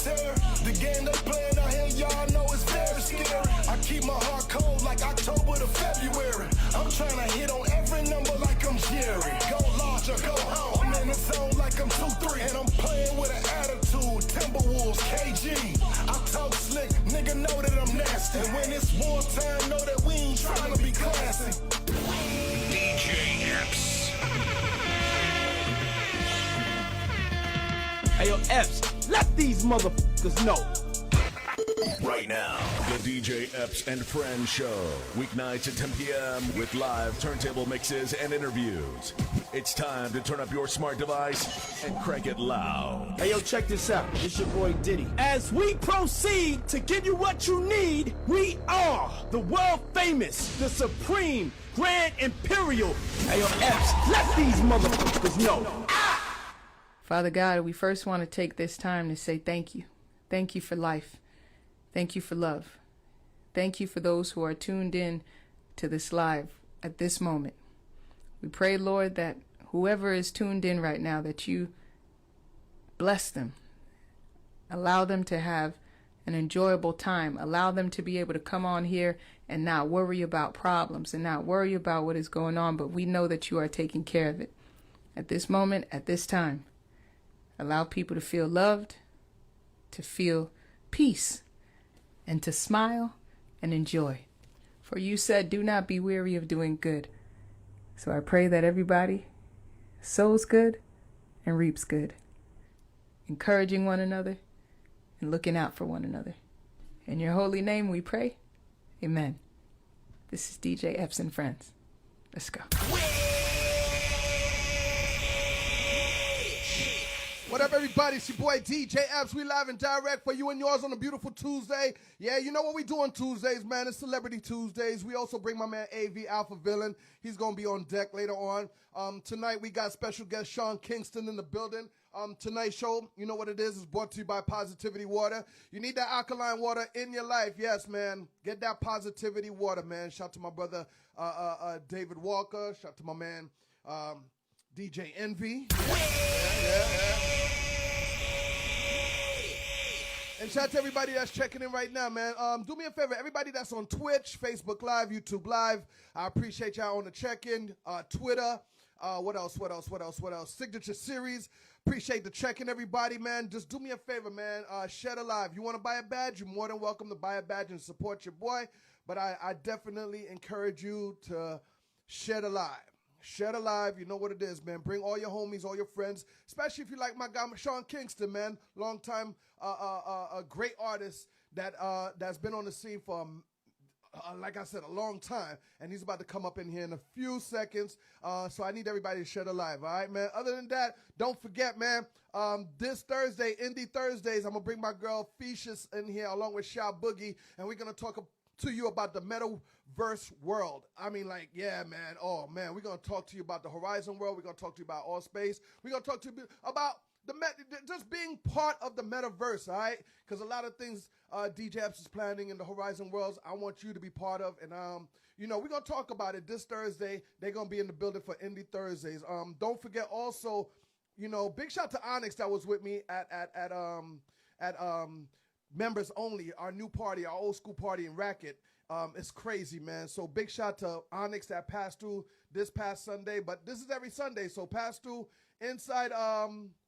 terror. The game they playing out here, y'all know it's very scary. I keep my heart cold like October to February. I'm trying to hit on every number like I'm Jerry. Go large or go home. I'm in the zone like I'm 2-3. And I'm playing with an attitude. Timberwolves, KG. I talk slick, nigga know that I'm nasty. And when it's wartime, know that we ain't trying to be classy. DJ Epps. Hey yo, Epps, let these motherfuckers know. Right now, The DJ Epps and Friends Show. Weeknights at 10 p.m. with live turntable mixes and interviews. It's time to turn up your smart device and crank it loud. Hey yo, check this out. It's your boy Diddy. As we proceed to give you what you need, we are the world famous, the supreme, grand imperial. Hey yo, Epps, let these motherfuckers know. Father God, we first want to take this time to say thank you. Thank you for life. Thank you for love. Thank you for those who are tuned in to this live at this moment. We pray, Lord, that whoever is tuned in right now, that you bless them. Allow them to have an enjoyable time. Allow them to be able to come on here and not worry about problems and not worry about what is going on, but we know that you are taking care of it. At this moment, at this time, allow people to feel loved, to feel peace, and to smile and enjoy. For you said, do not be weary of doing good. So I pray that everybody sows good and reaps good, encouraging one another and looking out for one another. In your holy name we pray. Amen. This is DJ Epps and Friends. Let's go. What up, everybody? It's your boy DJ Epps. We live and direct for you and yours on a beautiful Tuesday. Yeah, you know what we do on Tuesdays, man. It's Celebrity Tuesdays. We also bring my man AV Alpha Villain. He's going to be on deck later on. Tonight, we got special guest Sean Kingston in the building. Tonight's show, you know what it is brought to you by Positivity Water. You need that alkaline water in your life. Yes, man. Get that Positivity Water, man. Shout to my brother David Walker. Shout to my man DJ Envy. Yeah. And shout out to everybody that's checking in right now, man. Do me a favor, everybody that's on Twitch, Facebook Live, YouTube Live, I appreciate y'all on the check-in. Twitter, what else? Signature Series, appreciate the check-in, everybody, man. Just do me a favor, man. Shed a Live. You want to buy a badge? You're more than welcome to buy a badge and support your boy. But I definitely encourage you to Shed a Live. Shed Alive, you know what it is, man. Bring all your homies, all your friends, especially if you like my guy, Sean Kingston, man. Long time, a great artist that's been on the scene for, like I said, a long time. And he's about to come up in here in a few seconds. So I need everybody to Shed Alive, all right, man? Other than that, don't forget, man, this Thursday, Indie Thursdays, I'm going to bring my girl Fecious in here along with Sha Boogie, and we're going to talk to you about the metaverse world. I mean, like, yeah, man. Oh, man. We're going to talk to you about the Horizon world. We're going to talk to you about all space. We're going to talk to you about just being part of the metaverse, all right? Because a lot of things DJ Epps is planning in the Horizon worlds, I want you to be part of. And, you know, we're going to talk about it this Thursday. They're going to be in the building for Indie Thursdays. Don't forget also, you know, big shout to Onyx that was with me at Members Only, our new party, our old school party in Racket. It's crazy, man. So big shout to Onyx that passed through this past Sunday, but this is every Sunday, so pass through inside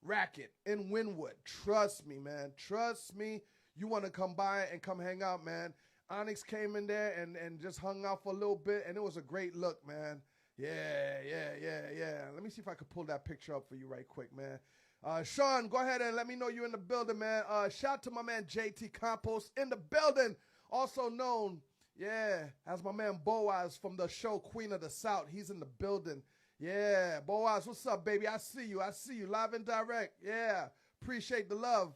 Racket in Wynwood. Trust me, man. Trust me. You want to come by and come hang out, man. Onyx came in there and just hung out for a little bit, and it was a great look, man. Yeah. Let me see if I could pull that picture up for you right quick, man. Sean, go ahead and let me know you're in the building, man. Shout out to my man JT Compost in the building, also known, as my man Boaz from the show Queen of the South. He's in the building. Yeah, Boaz, what's up, baby? I see you live and direct. Yeah, appreciate the love.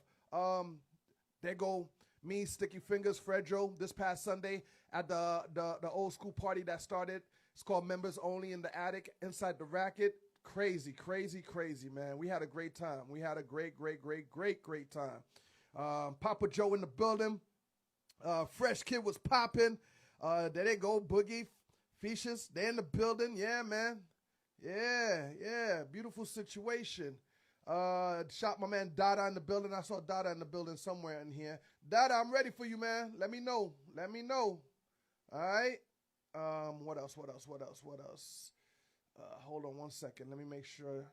There go me, Sticky Fingers, Fredro, this past Sunday at the old school party that started. It's called Members Only in the Attic inside the Racket. Crazy, man. We had a great time. We had a great time. Papa Joe in the building. Fresh Kid was popping. There they go, Boogie, Fecious. They in the building. Yeah, man. Yeah. Beautiful situation. Shot my man Dada in the building. I saw Dada in the building somewhere in here. Dada, I'm ready for you, man. Let me know. Let me know. All right. What else? Hold on one second. Let me make sure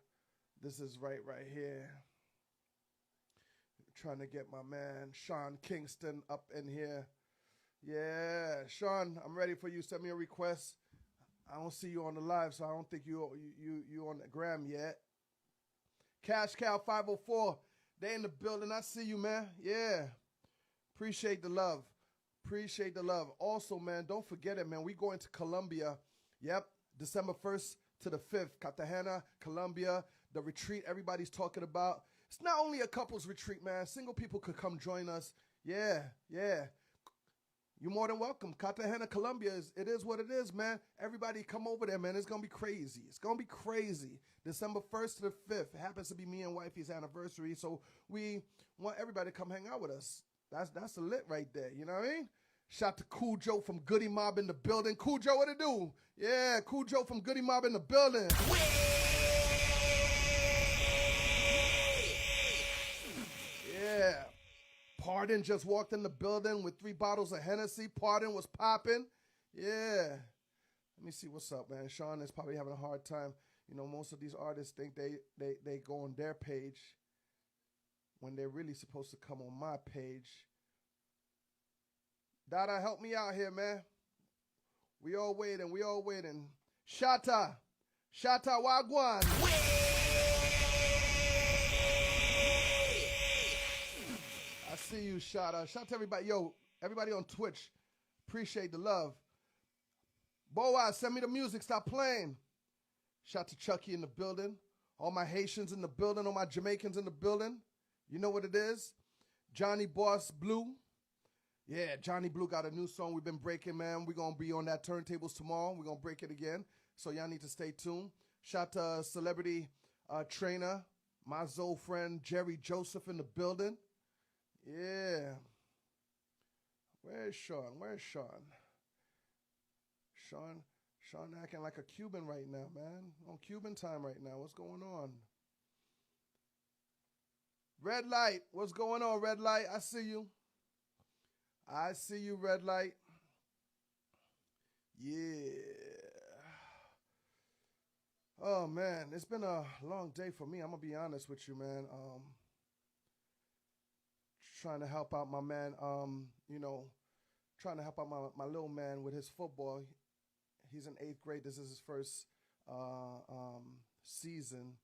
this is right here. Trying to get my man Sean Kingston up in here. Yeah, Sean, I'm ready for you. Send me a request. I don't see you on the live, so I don't think you on the gram yet. Cash Cow 504, they in the building. I see you, man. Yeah, appreciate the love. Appreciate the love. Also, man, don't forget it, man. We going to Colombia. Yep, December 1st to the 5th. Cartagena, Colombia, the retreat everybody's talking about. It's not only a couples retreat, man. Single people could come join us. Yeah. You're more than welcome. Cartagena, Colombia, it is what it is, man. Everybody come over there, man. It's going to be crazy. It's going to be crazy. December 1st to the 5th. It happens to be me and wifey's anniversary, so we want everybody to come hang out with us. That's a lit right there, you know what I mean? Shout to Cool Joe from Goody Mob in the building. Cool Joe, what it do? Yeah, Cool Joe from Goody Mob in the building. Yeah. Pardon just walked in the building with 3 bottles of Hennessy. Pardon was popping. Yeah. Let me see what's up, man. Sean is probably having a hard time. You know, most of these artists think they go on their page when they're really supposed to come on my page. Dada, help me out here, man. We all waiting. Shata Wagwan. I see you, Shata. Shout to everybody. Yo, everybody on Twitch. Appreciate the love. Boaz, send me the music. Stop playing. Shout to Chucky in the building. All my Haitians in the building. All my Jamaicans in the building. You know what it is. Johnny Boss Blue. Yeah, Johnny Blue got a new song we've been breaking, man. We're going to be on that turntables tomorrow. We're going to break it again. So y'all need to stay tuned. Shout to celebrity trainer, my Zoe friend Jerry Joseph in the building. Yeah. Where's Sean? Sean acting like a Cuban right now, man. On Cuban time right now. What's going on? Red Light. What's going on, Red Light? I see you. Red Light. Yeah. Oh, man. It's been a long day for me. I'm going to be honest with you, man. Trying to help out my man, trying to help out my little man with his football. He's in 8th grade. This is his first season.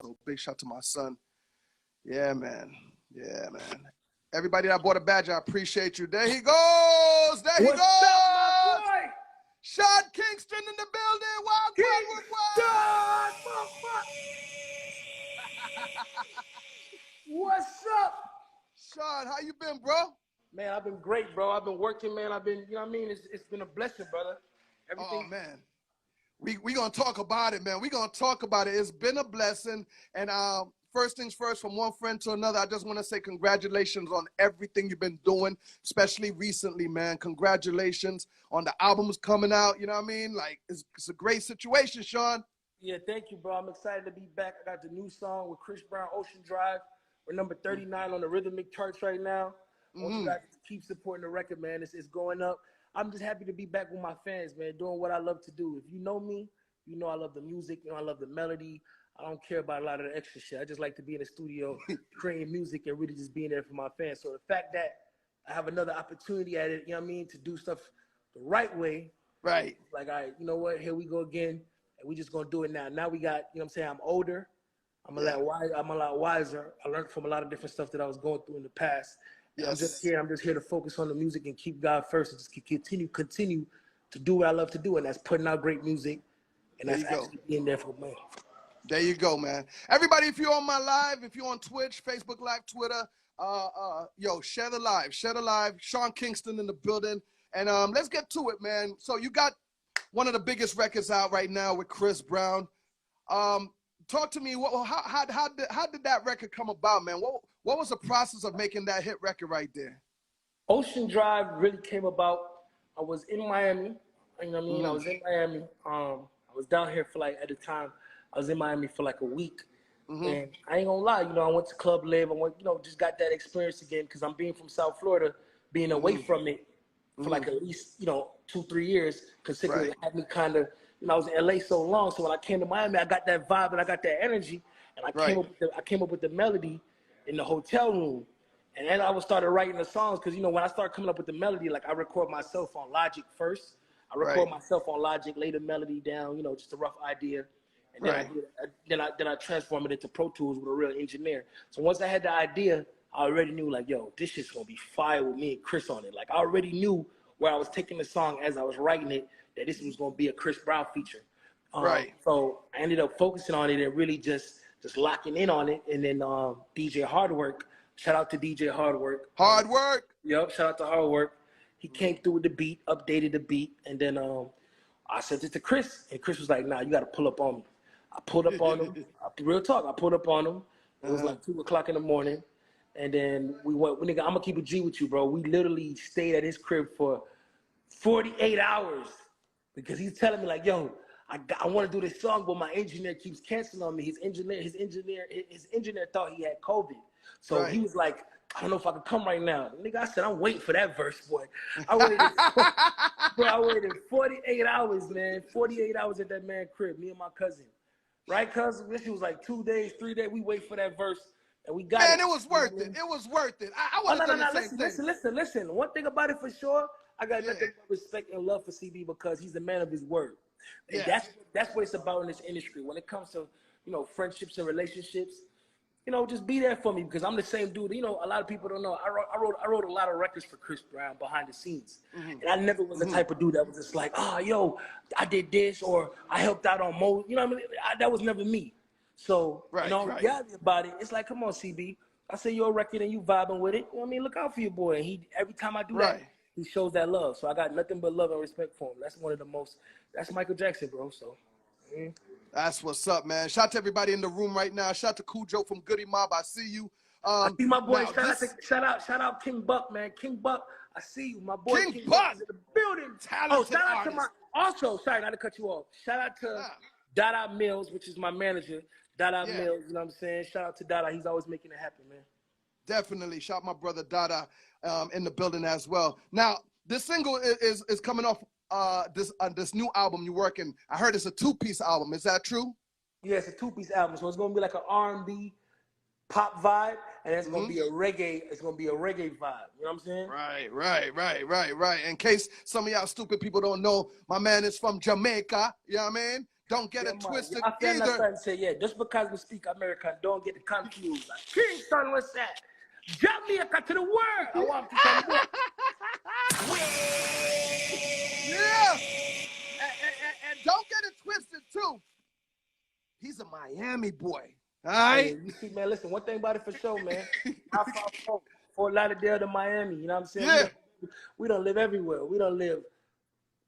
So big shout to my son. Yeah, man. Everybody that bought a badge, I appreciate you. There he goes. What's up, my boy? Sean Kingston in the building. What's up? Sean, how you been, bro? Man, I've been great, bro. I've been working, man. I've been, you know what I mean? It's been a blessing, brother. Everything. Oh, man. We going to talk about it, man. We going to talk about it. It's been a blessing. And first things first, from one friend to another, I just want to say congratulations on everything you've been doing, especially recently, man. Congratulations on the albums coming out. You know what I mean? Like, it's a great situation, Sean. Yeah, thank you, bro. I'm excited to be back. I got the new song with Chris Brown, Ocean Drive. We're number 39 on the rhythmic charts right now. I want you guys to keep supporting the record, man. It's going up. I'm just happy to be back with my fans, man, doing what I love to do. If you know me, you know I love the music. You know I love the melody. I don't care about a lot of the extra shit. I just like to be in the studio creating music and really just being there for my fans. So the fact that I have another opportunity at it, you know what I mean, to do stuff the right way. Right. Like, all right, you know what? Here we go again. And we just going to do it now. Now we got, you know what I'm saying, I'm older. I'm a lot wiser. I learned from a lot of different stuff that I was going through in the past. Yes. I'm just here to focus on the music and keep God first and just continue to do what I love to do. And that's putting out great music. And that's actually being there for me. There you go, man. Everybody, if you're on my live, if you're on Twitch, Facebook Live, Twitter, share the live. Sean Kingston in the building. And let's get to it, man. So you got one of the biggest records out right now with Chris Brown. Talk to me. How did that record come about, man? What was the process of making that hit record right there? Ocean Drive really came about. I was in Miami. You know what I mean? I was in Miami. I was down here for at the time, I was in Miami for like a week. And I ain't gonna lie, you know, I went to Club Live. I went, you know, just got that experience again because I'm being from South Florida, being away from it for like at least, you know, 2-3 years consecutively had me kind of, you know, I was in LA so long. So when I came to Miami, I got that vibe and I got that energy, and I came up with the melody in the hotel room. And then I would started writing the songs because, you know, when I started coming up with the melody, like I record myself on Logic first. I record myself on Logic, lay the melody down, you know, just a rough idea. And then I transform it into Pro Tools with a real engineer. So once I had the idea, I already knew like, yo, this shit's gonna be fire with me and Chris on it. Like I already knew where I was taking the song as I was writing it, that this was gonna be a Chris Brown feature. So I ended up focusing on it and really just locking in on it. And then DJ Hardwork, shout out to DJ Hardwork. Yep, shout out to Hardwork. He came through with the beat, updated the beat, and then I sent it to Chris, and Chris was like, nah, you got to pull up on me. I pulled up on him. Real talk, I pulled up on him. It was like 2 o'clock in the morning, and then we went, nigga, I'm going to keep it G with you, bro. We literally stayed at his crib for 48 hours because he's telling me like, yo, I want to do this song, but my engineer keeps canceling on me. His engineer thought he had COVID. So he was like, I don't know if I can come right now. Nigga, I said, I'm waiting for that verse, boy. I waited 48 hours, man. 48 hours at that man's crib, me and my cousin. Right, cousin? This was like 2 days, 3 days. We wait for that verse, and we got it. Man, it was worth it. It was worth it. I want to do the same thing. Listen. One thing about it for sure, I got nothing but respect and love for CB because he's a man of his word. And that's what it's about in this industry. When it comes to, you know, friendships and relationships, you know, just be there for me because I'm the same dude. You know, a lot of people don't know. I wrote a lot of records for Chris Brown behind the scenes. And I never was the type of dude that was just like, oh, yo, I did this or I helped out on Mo. You know what I mean? That was never me. So, in all reality about it, it's like, come on, CB. I say your record and you vibing with it. You know what I mean? Look out for your boy. And every time I do that, he shows that love. So I got nothing but love and respect for him. That's one of the most, that's Michael Jackson, bro. So, That's what's up, man. Shout out to everybody in the room right now. Shout out to Cujo from Goody Mob. I see you. I see my boy. Shout out King Buck, man. King Buck, I see you. My boy King Buck is in the building. Talented shout out artist. to my. Also, sorry, not to cut you off. Shout out to Dada Mills, which is my manager. Dada Mills, you know what I'm saying? Shout out to Dada. He's always making it happen, man. Definitely. Shout out my brother Dada in the building as well. Now, this single is coming off this new album you're working. I heard it's a 2-piece album. Is that true? Yeah, it's a 2-piece album. So it's gonna be like an R&B pop vibe, and it's gonna be a reggae. It's gonna be a reggae vibe. You know what I'm saying? Right. In case some of y'all stupid people don't know, my man is from Jamaica. You know what I mean? Don't get it twisted either. Say, just because we speak American, don't get it confused. Like, Kingston, what's that? Jamaica to the world. I want to come back. Yeah. And don't get it twisted too. He's a Miami boy. All right. Hey, you see, man, listen, one thing about it for sure, man. Fort Lauderdale to Miami, you know what I'm saying? Yeah. We don't live everywhere. We don't live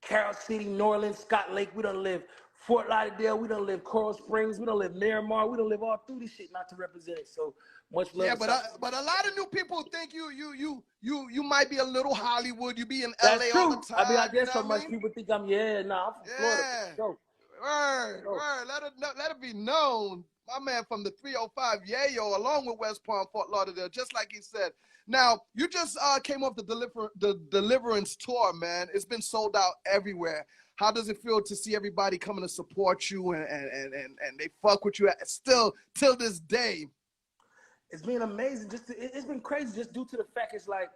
Carroll City, New Orleans, Scott Lake. We don't live Fort Lauderdale. We don't live Coral Springs. We don't live Miramar. We don't live all through this shit not to represent. So much love. Yeah, but a lot of new people think you might be a little Hollywood. You be in That's LA true. all the time. I mean, I guess so what much people think I'm I'm from Florida. So. Word. Let it be known. My man from the 305 Yayo, along with West Palm, Fort Lauderdale, just like he said. Now, you just came off the Deliverance tour, man. It's been sold out everywhere. How does it feel to see everybody coming to support you and they fuck with you still till this day? It's been amazing. It's been crazy just due to the fact it's like,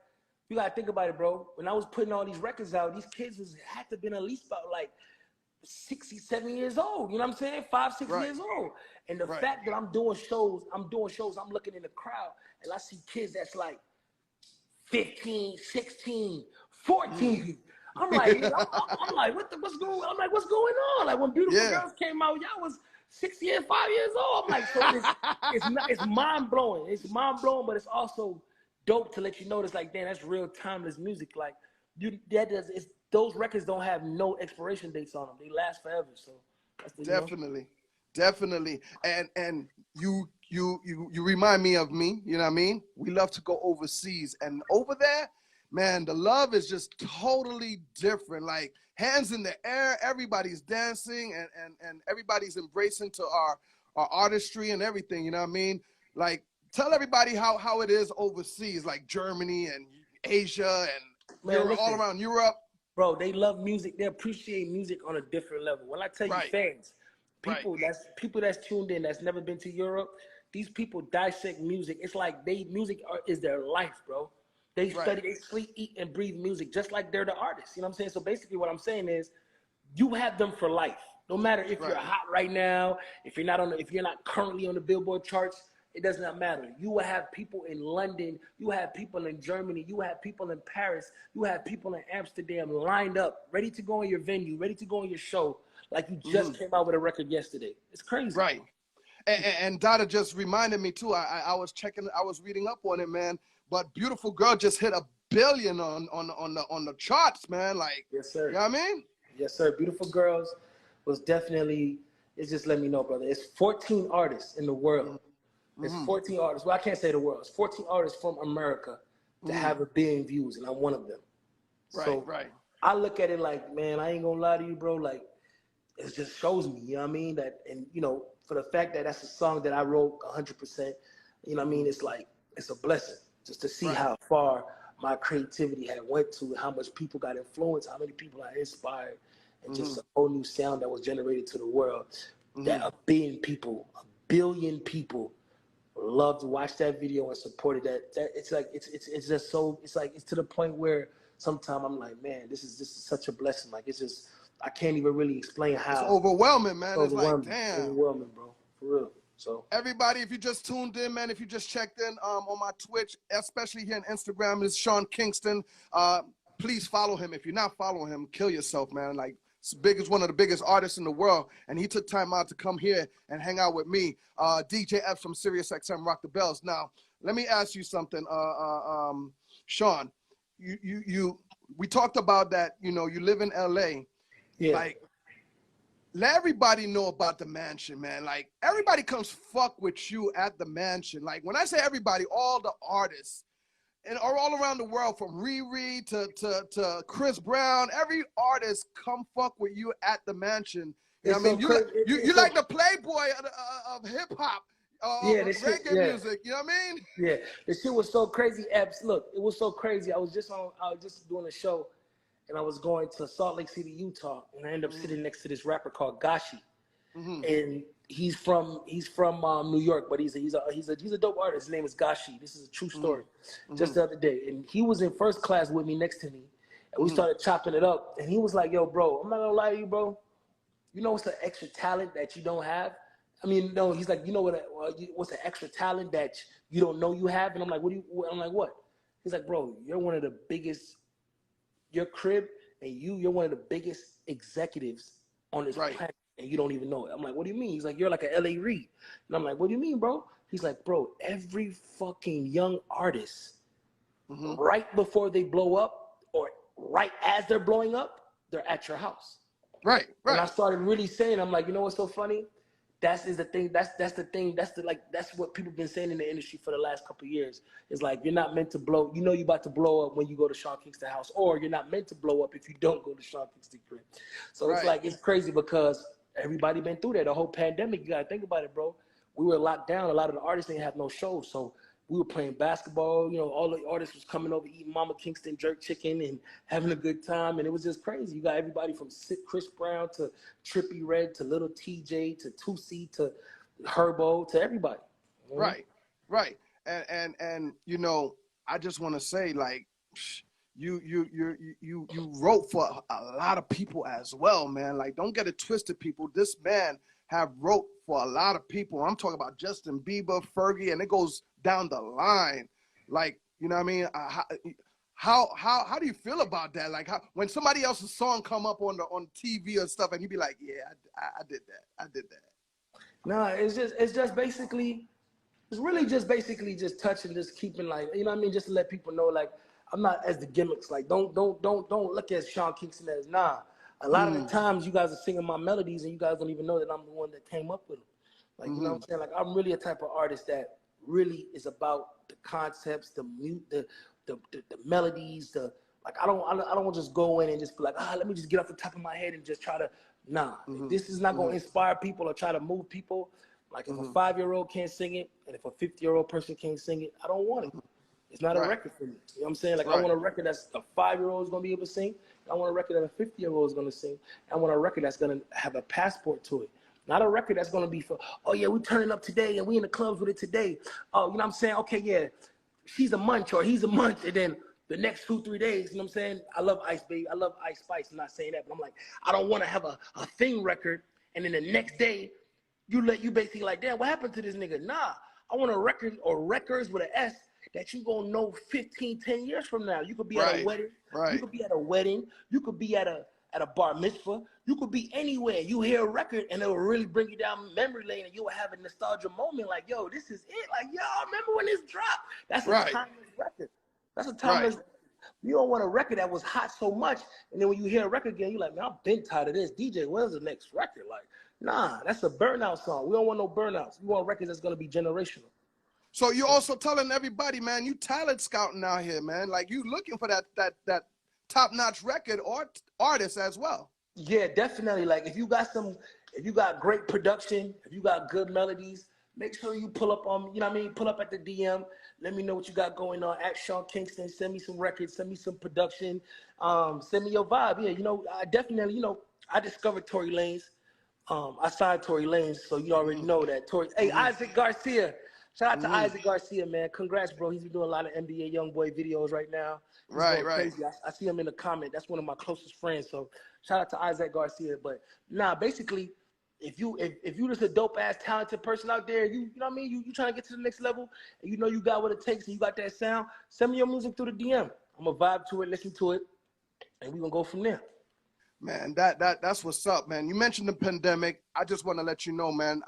you gotta think about it, bro. When I was putting all these records out, these kids had to been at least about like 60, 70 years old. You know what I'm saying? 5, 6 years old. And the fact that I'm doing shows, I'm looking in the crowd and I see kids that's like 15, 16, 14. I'm like, what's going on? Like when Beautiful Girls came out, y'all was 5 years old. I'm like, so it's mind blowing. It's mind blowing, but it's also dope to let you know it's like, damn, that's real timeless music. Like those records don't have no expiration dates on them. They last forever. So that's the Definitely. And you remind me of me, you know what I mean? We love to go overseas, and over there, man, the love is just totally different. Like hands in the air, everybody's dancing and everybody's embracing to our artistry and everything. You know what I mean? Like, tell everybody how it is overseas, like Germany and Asia and Man, Europe, all listen. around Europe. Bro, they love music. They appreciate music on a different level. When I tell you Right. fans, Right. people that's tuned in that's never been to Europe, these people dissect music. It's like is their life, bro. They study, they sleep, eat, and breathe music just like they're the artists. You know what I'm saying? So basically what I'm saying is you have them for life. No matter if you're hot right now, if you're not currently on the Billboard charts, it does not matter. You will have people in London, you have people in Germany, you have people in Paris, you have people in Amsterdam lined up, ready to go on your venue, ready to go on your show, like you just came out with a record yesterday. It's crazy. Right. And Dada just reminded me too. I was reading up on it, man. But Beautiful Girl just hit 1 billion on the charts, man. Like, yes, sir. You know what I mean? Yes, sir. Beautiful Girls was definitely. It's just let me know, brother. It's 14 artists in the world. It's 14 artists. Well, I can't say the world. It's 14 artists from America to have 1 billion views, and I'm one of them. Right. I look at it like, man, I ain't gonna lie to you, bro. Like, it just shows me, you know what I mean? That, and you know, for the fact that that's a song that I wrote 100%, you know what I mean? It's like, it's a blessing just to see how far my creativity had went to, how much people got influenced, how many people I inspired, and just a whole new sound that was generated to the world. That 1 billion people loved to watch that video and supported that. It's like it's just so, it's like it's to the point where sometimes I'm like, man, this is such a blessing. Like, it's just, I can't even really explain how. It's overwhelming, man. It's like, damn. overwhelming, bro, for real. So everybody, if you just tuned in, man, if you just checked in on my Twitch, especially here on Instagram, is Sean Kingston. Please follow him. If you're not following him, kill yourself, man. Like, is one of the biggest artists in the world, and he took time out to come here and hang out with me. DJ Epps from SiriusXM Rock the Bells. Now, let me ask you something, Sean. We talked about that. You know, you live in LA. yeah, Like, let everybody know about the mansion, man. Like, everybody comes fuck with you at the mansion. Like, when I say everybody, all the artists and are all around the world, from Riri to Chris Brown, every artist come fuck with you at the mansion. You know what I mean? You like the Playboy of hip hop, reggae music. You know what I mean? Yeah, the shit was so crazy, Epps. Look, it was so crazy. I was just doing a show, and I was going to Salt Lake City, Utah, and I ended up sitting next to this rapper called Gashi, and he's from New York, but he's a dope artist. His name is Gashi. This is a true story. Just the other day, and he was in first class with me next to me, and we started chopping it up. And he was like, "Yo, bro, I'm not gonna lie to you, bro. You know what's the extra talent that you don't have? I mean, no." He's like, "You know what's the extra talent that you don't know you have?" And I'm like, I'm like, "What?" He's like, "Bro, you're one of the biggest. Your crib and you're one of the biggest executives on this planet, and you don't even know it." I'm like, "What do you mean?" He's like, "You're like a LA Reid." And I'm like, "What do you mean, bro?" He's like, "Bro, every fucking young artist, right before they blow up or right as they're blowing up, they're at your house." Right. And I started really saying, I'm like, you know what's so funny? That's the thing. That's what people have been saying in the industry for the last couple of years. It's like, you're not meant to blow. You know, you're about to blow up when you go to Sean Kingston house, or you're not meant to blow up if you don't go to Sean Kingston crib. So it's like, it's crazy because everybody been through that. The whole pandemic, you gotta think about it, bro. We were locked down. A lot of the artists didn't have no shows, so we were playing basketball. You know, all the artists was coming over, eating Mama Kingston jerk chicken and having a good time, and it was just crazy. You got everybody from Chris Brown to Trippie Redd to Little TJ to Tootsie to Herbo to everybody. Right. And you know, I just want to say, like, you wrote for a lot of people as well, man. Like, don't get it twisted, people. This man have wrote for a lot of people. I'm talking about Justin Bieber, Fergie, and it goes down the line. Like, you know what I mean? How do you feel about that? Like, when somebody else's song come up on TV or stuff, and you be like, "Yeah, I did that." No, it's really just basically just touching, just keeping, like, you know what I mean, just to let people know, like, I'm not as the gimmicks. Like, don't look at Sean Kingston as A lot of the times you guys are singing my melodies and you guys don't even know that I'm the one that came up with them. Like, you know what I'm saying? Like, I'm really a type of artist that really is about the concepts, the melodies, like, I don't just go in and just be like, let me just get off the top of my head and just try to, This is not going to inspire people or try to move people. Like if a 5-year-old can't sing it, and if a 50-year-old person can't sing it, I don't want it. It's not a record for me. You know what I'm saying? Like I want a record that's a 5-year-old is gonna be able to sing. I want a record that a 50-year-old is gonna sing. I want a record that's gonna have a passport to it. Not a record that's gonna be for, oh yeah, we turning up today and we in the clubs with it today. Oh, you know what I'm saying? Okay, yeah, she's a munch or he's a munch, and then the next 2-3 days, you know what I'm saying? I love Ice, baby. I love Ice Spice. I'm not saying that, but I'm like, I don't want to have a thing record, and then the next day, you basically like, damn, what happened to this nigga? Nah, I want a record or records with an S that you gonna know 15, 10 years from now. You could be at a wedding. You could be at a wedding. You could be at a bar mitzvah. You could be anywhere. You hear a record and it will really bring you down memory lane, and you will have a nostalgia moment like, yo, this is it. Like, yo, I remember when this dropped. That's a timeless record. That's a timeless record. You don't want a record that was hot so much, and then when you hear a record again, you're like, man, I've been tired of this. DJ, when's the next record? Like, nah, that's a burnout song. We don't want no burnouts. We want records that's gonna be generational. So you're also telling everybody, man, you talent scouting out here, man. Like you looking for that top-notch record or artist as well. Yeah, definitely. Like if you got great production, if you got good melodies, make sure you pull up on, you know what I mean? Pull up at the DM. Let me know what you got going on at Sean Kingston. Send me some records, send me some production. Send me your vibe. Yeah, you know, I definitely, you know, I discovered Tory Lanez. I signed Tory Lanez, so you already know that. Hey, Isaac Garcia. Shout out to Isaac Garcia, man. Congrats, bro. He's been doing a lot of NBA YoungBoy videos right now. He's going crazy. I see him in the comment. That's one of my closest friends. So shout out to Isaac Garcia. But nah, basically, if you just a dope ass talented person out there, you know what I mean? You trying to get to the next level, and you know you got what it takes, and you got that sound. Send me your music through the DM. I'm gonna vibe to it, listen to it, and we gonna go from there. Man, that's what's up, man. You mentioned the pandemic. I just want to let you know, man.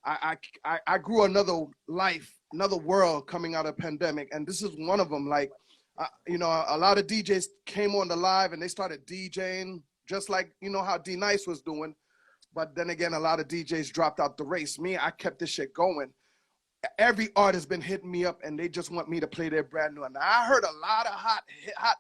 I grew another life, another world coming out of pandemic, and this is one of them. Like, you know, a lot of DJs came on the live and they started DJing just like, you know, how D Nice was doing. But then again, a lot of DJs dropped out the race. Me, I kept this shit going. Every artist been hitting me up and they just want me to play their brand new. And I heard a lot of hot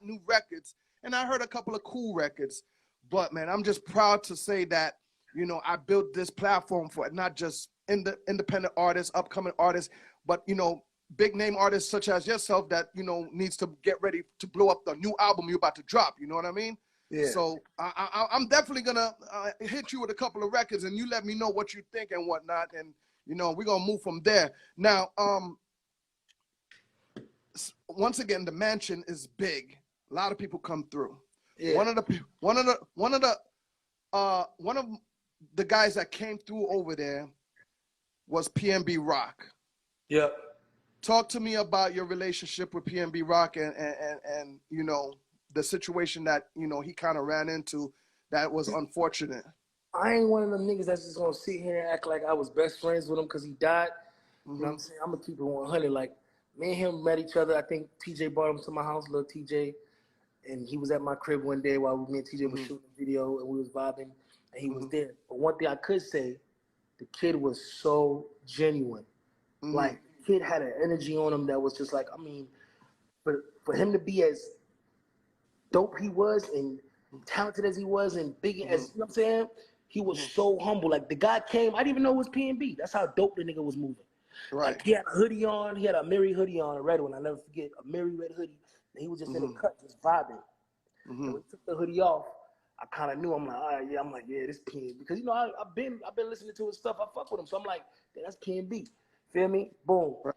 new records, and I heard a couple of cool records. But man, I'm just proud to say that, you know, I built this platform for not just independent artists, upcoming artists, but, you know, big name artists such as yourself that, you know, needs to get ready to blow up the new album you're about to drop. You know what I mean? Yeah. So I'm definitely going to hit you with a couple of records, and you let me know what you think and whatnot. And, you know, we're going to move from there. Now, once again, the mansion is big. A lot of people come through. Yeah. One of the guys that came through over there was PNB Rock. Yep. Talk to me about your relationship with PNB Rock and you know, the situation that, you know, he kind of ran into that was unfortunate. I ain't one of them niggas that's just gonna sit here and act like I was best friends with him because he died. You know what I'm saying? I'm gonna keep it 100. Like, me and him met each other. I think TJ brought him to my house, little TJ, and he was at my crib one day while me and TJ was shooting a video and we was vibing, and he was there. But one thing I could say, the kid was so genuine. Like, the kid had an energy on him that was just like, I mean, for him to be as dope he was and talented as he was and big as, you know what I'm saying? He was so humble. Like, the guy came, I didn't even know it was PNB. That's how dope the nigga was moving. Right. Like, he had a hoodie on. He had a Mary hoodie on, a red one. I never forget, a Mary red hoodie. And he was just in the cut, just vibing. And when he took the hoodie off, I kind of knew. I'm like, all right, yeah. I'm like, yeah, this PNB. Because, you know, I've been listening to his stuff. I fuck with him. So I'm like, yeah, that's PNB. Feel me? Boom. Right.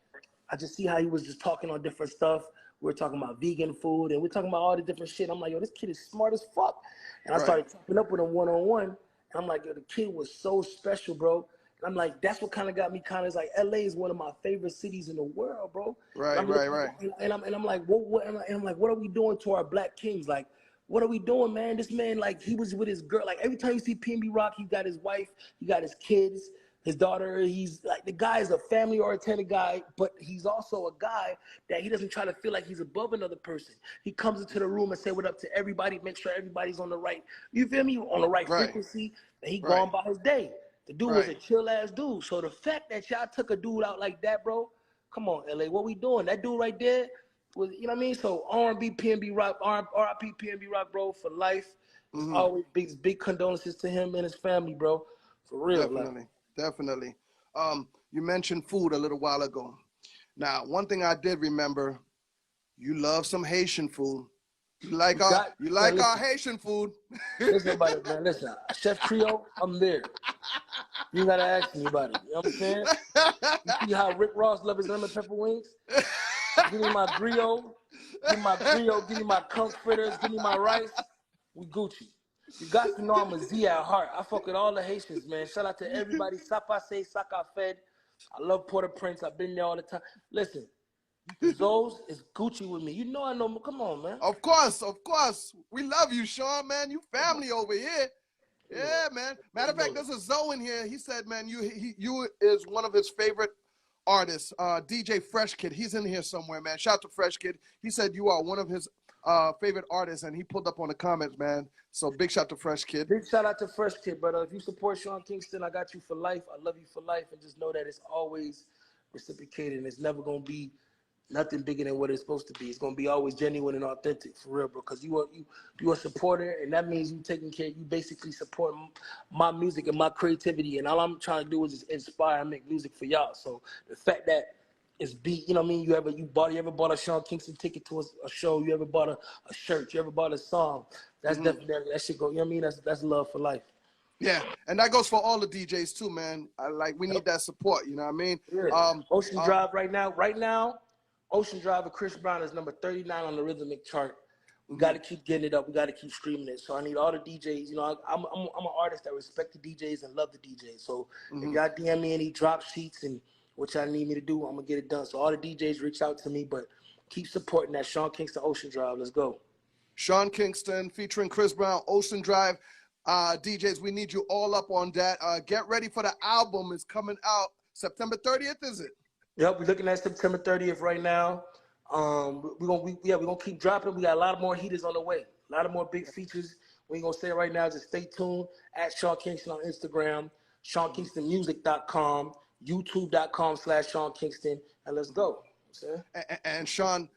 I just see how he was just talking on different stuff. We're talking about vegan food, and we're talking about all the different shit. I'm like, yo, this kid is smart as fuck. And I started talking up with him one-on-one. And I'm like, yo, the kid was so special, bro. And I'm like, that's what kind of got me kind of like, LA is one of my favorite cities in the world, bro. Right. And I'm like, what are we doing to our black kings? Like, what are we doing, man? This man, like, he was with his girl. Like, every time you see PNB Rock, he got his wife, he got his kids, his daughter. He's like, the guy is a family-oriented guy, but he's also a guy that he doesn't try to feel like he's above another person. He comes into the room and say what up to everybody, make sure everybody's on the right, you feel me, on the right frequency, and he going by his day. The dude was a chill-ass dude. So the fact that y'all took a dude out like that, bro, come on, LA, what we doing? That dude right there was, you know what I mean? So R&B, PNB Rock, R.I.P. PNB Rock, bro, for life. Always big condolences to him and his family, bro. For real. Definitely. You mentioned food a little while ago. Now, one thing I did remember, you love some Haitian food. You like our Haitian food. Listen about it, man. Listen, Chef Creole, I'm there. You gotta ask me about it. You know what I'm saying? You see how Rick Ross loves his lemon pepper wings? Give me my griot. Give me my conch fritters. Give me my rice. We Gucci. You got to know I'm a Z at heart. I fuck with all the Haitians, man. Shout out to everybody. Sapase, Saka Fed. I love Port-au-Prince. I've been there all the time. Listen, Zoes is Gucci with me. You know I know. Come on, man. Of course. We love you, Sean, man. You family over here. Yeah, man. Matter of fact, there's a Zoe in here. He said, man, you is one of his favorite artists, DJ Fresh Kid. He's in here somewhere, man. Shout out to Fresh Kid. He said you are one of his favorite artists, and he pulled up on the comments, man. So big shout out to Fresh Kid. Big shout out to Fresh Kid, brother. If you support Sean Kingston, I got you for life. I love you for life, and just know that it's always reciprocated, and it's never gonna be nothing bigger than what it's supposed to be. It's gonna be always genuine and authentic, for real, bro. Because you are a supporter, and that means you taking care. You basically support my music and my creativity, and all I'm trying to do is just inspire and make music for y'all. So the fact that it's beat, you know what I mean? You ever bought a Sean Kingston ticket to a show? You ever bought a shirt? You ever bought a song? That's definitely that shit go. You know what I mean? That's love for life. Yeah, and that goes for all the DJs too, man. We need that support. You know what I mean? Yeah. Ocean Drive right now. Ocean Drive with Chris Brown is number 39 on the rhythmic chart. We got to keep getting it up. We got to keep streaming it. So I need all the DJs. You know, I'm an artist that respect the DJs and love the DJs. So if y'all DM me any drop sheets and what y'all need me to do, I'm gonna get it done. So all the DJs reach out to me, but keep supporting that Sean Kingston Ocean Drive. Let's go. Sean Kingston featuring Chris Brown, Ocean Drive. DJs, we need you all up on that. Get ready for the album. It's coming out September 30th, is it? Yep, we're looking at September 30th right now. We're gonna keep dropping. We got a lot more heaters on the way. A lot of more big features. We ain't gonna say it right now. Just stay tuned at Sean Kingston on Instagram, SeanKingstonMusic.com, YouTube.com/Sean Kingston, and let's go. And Sean,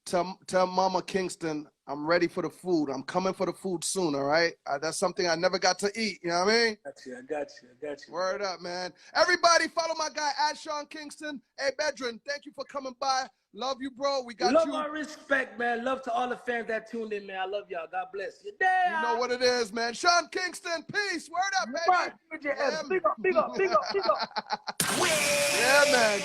tell Mama Kingston I'm ready for the food. I'm coming for the food soon, all right? That's something I never got to eat, you know what I mean? I got you. Word up, man. Everybody follow my guy at Sean Kingston. Hey, Bedrin, thank you for coming by. Love you, bro. We got love you. Love and respect, man. Love to all the fans that tuned in, man. I love y'all. God bless you. You know what it is, man. Sean Kingston, peace. Word up, baby. Yeah, big up. Yeah, man.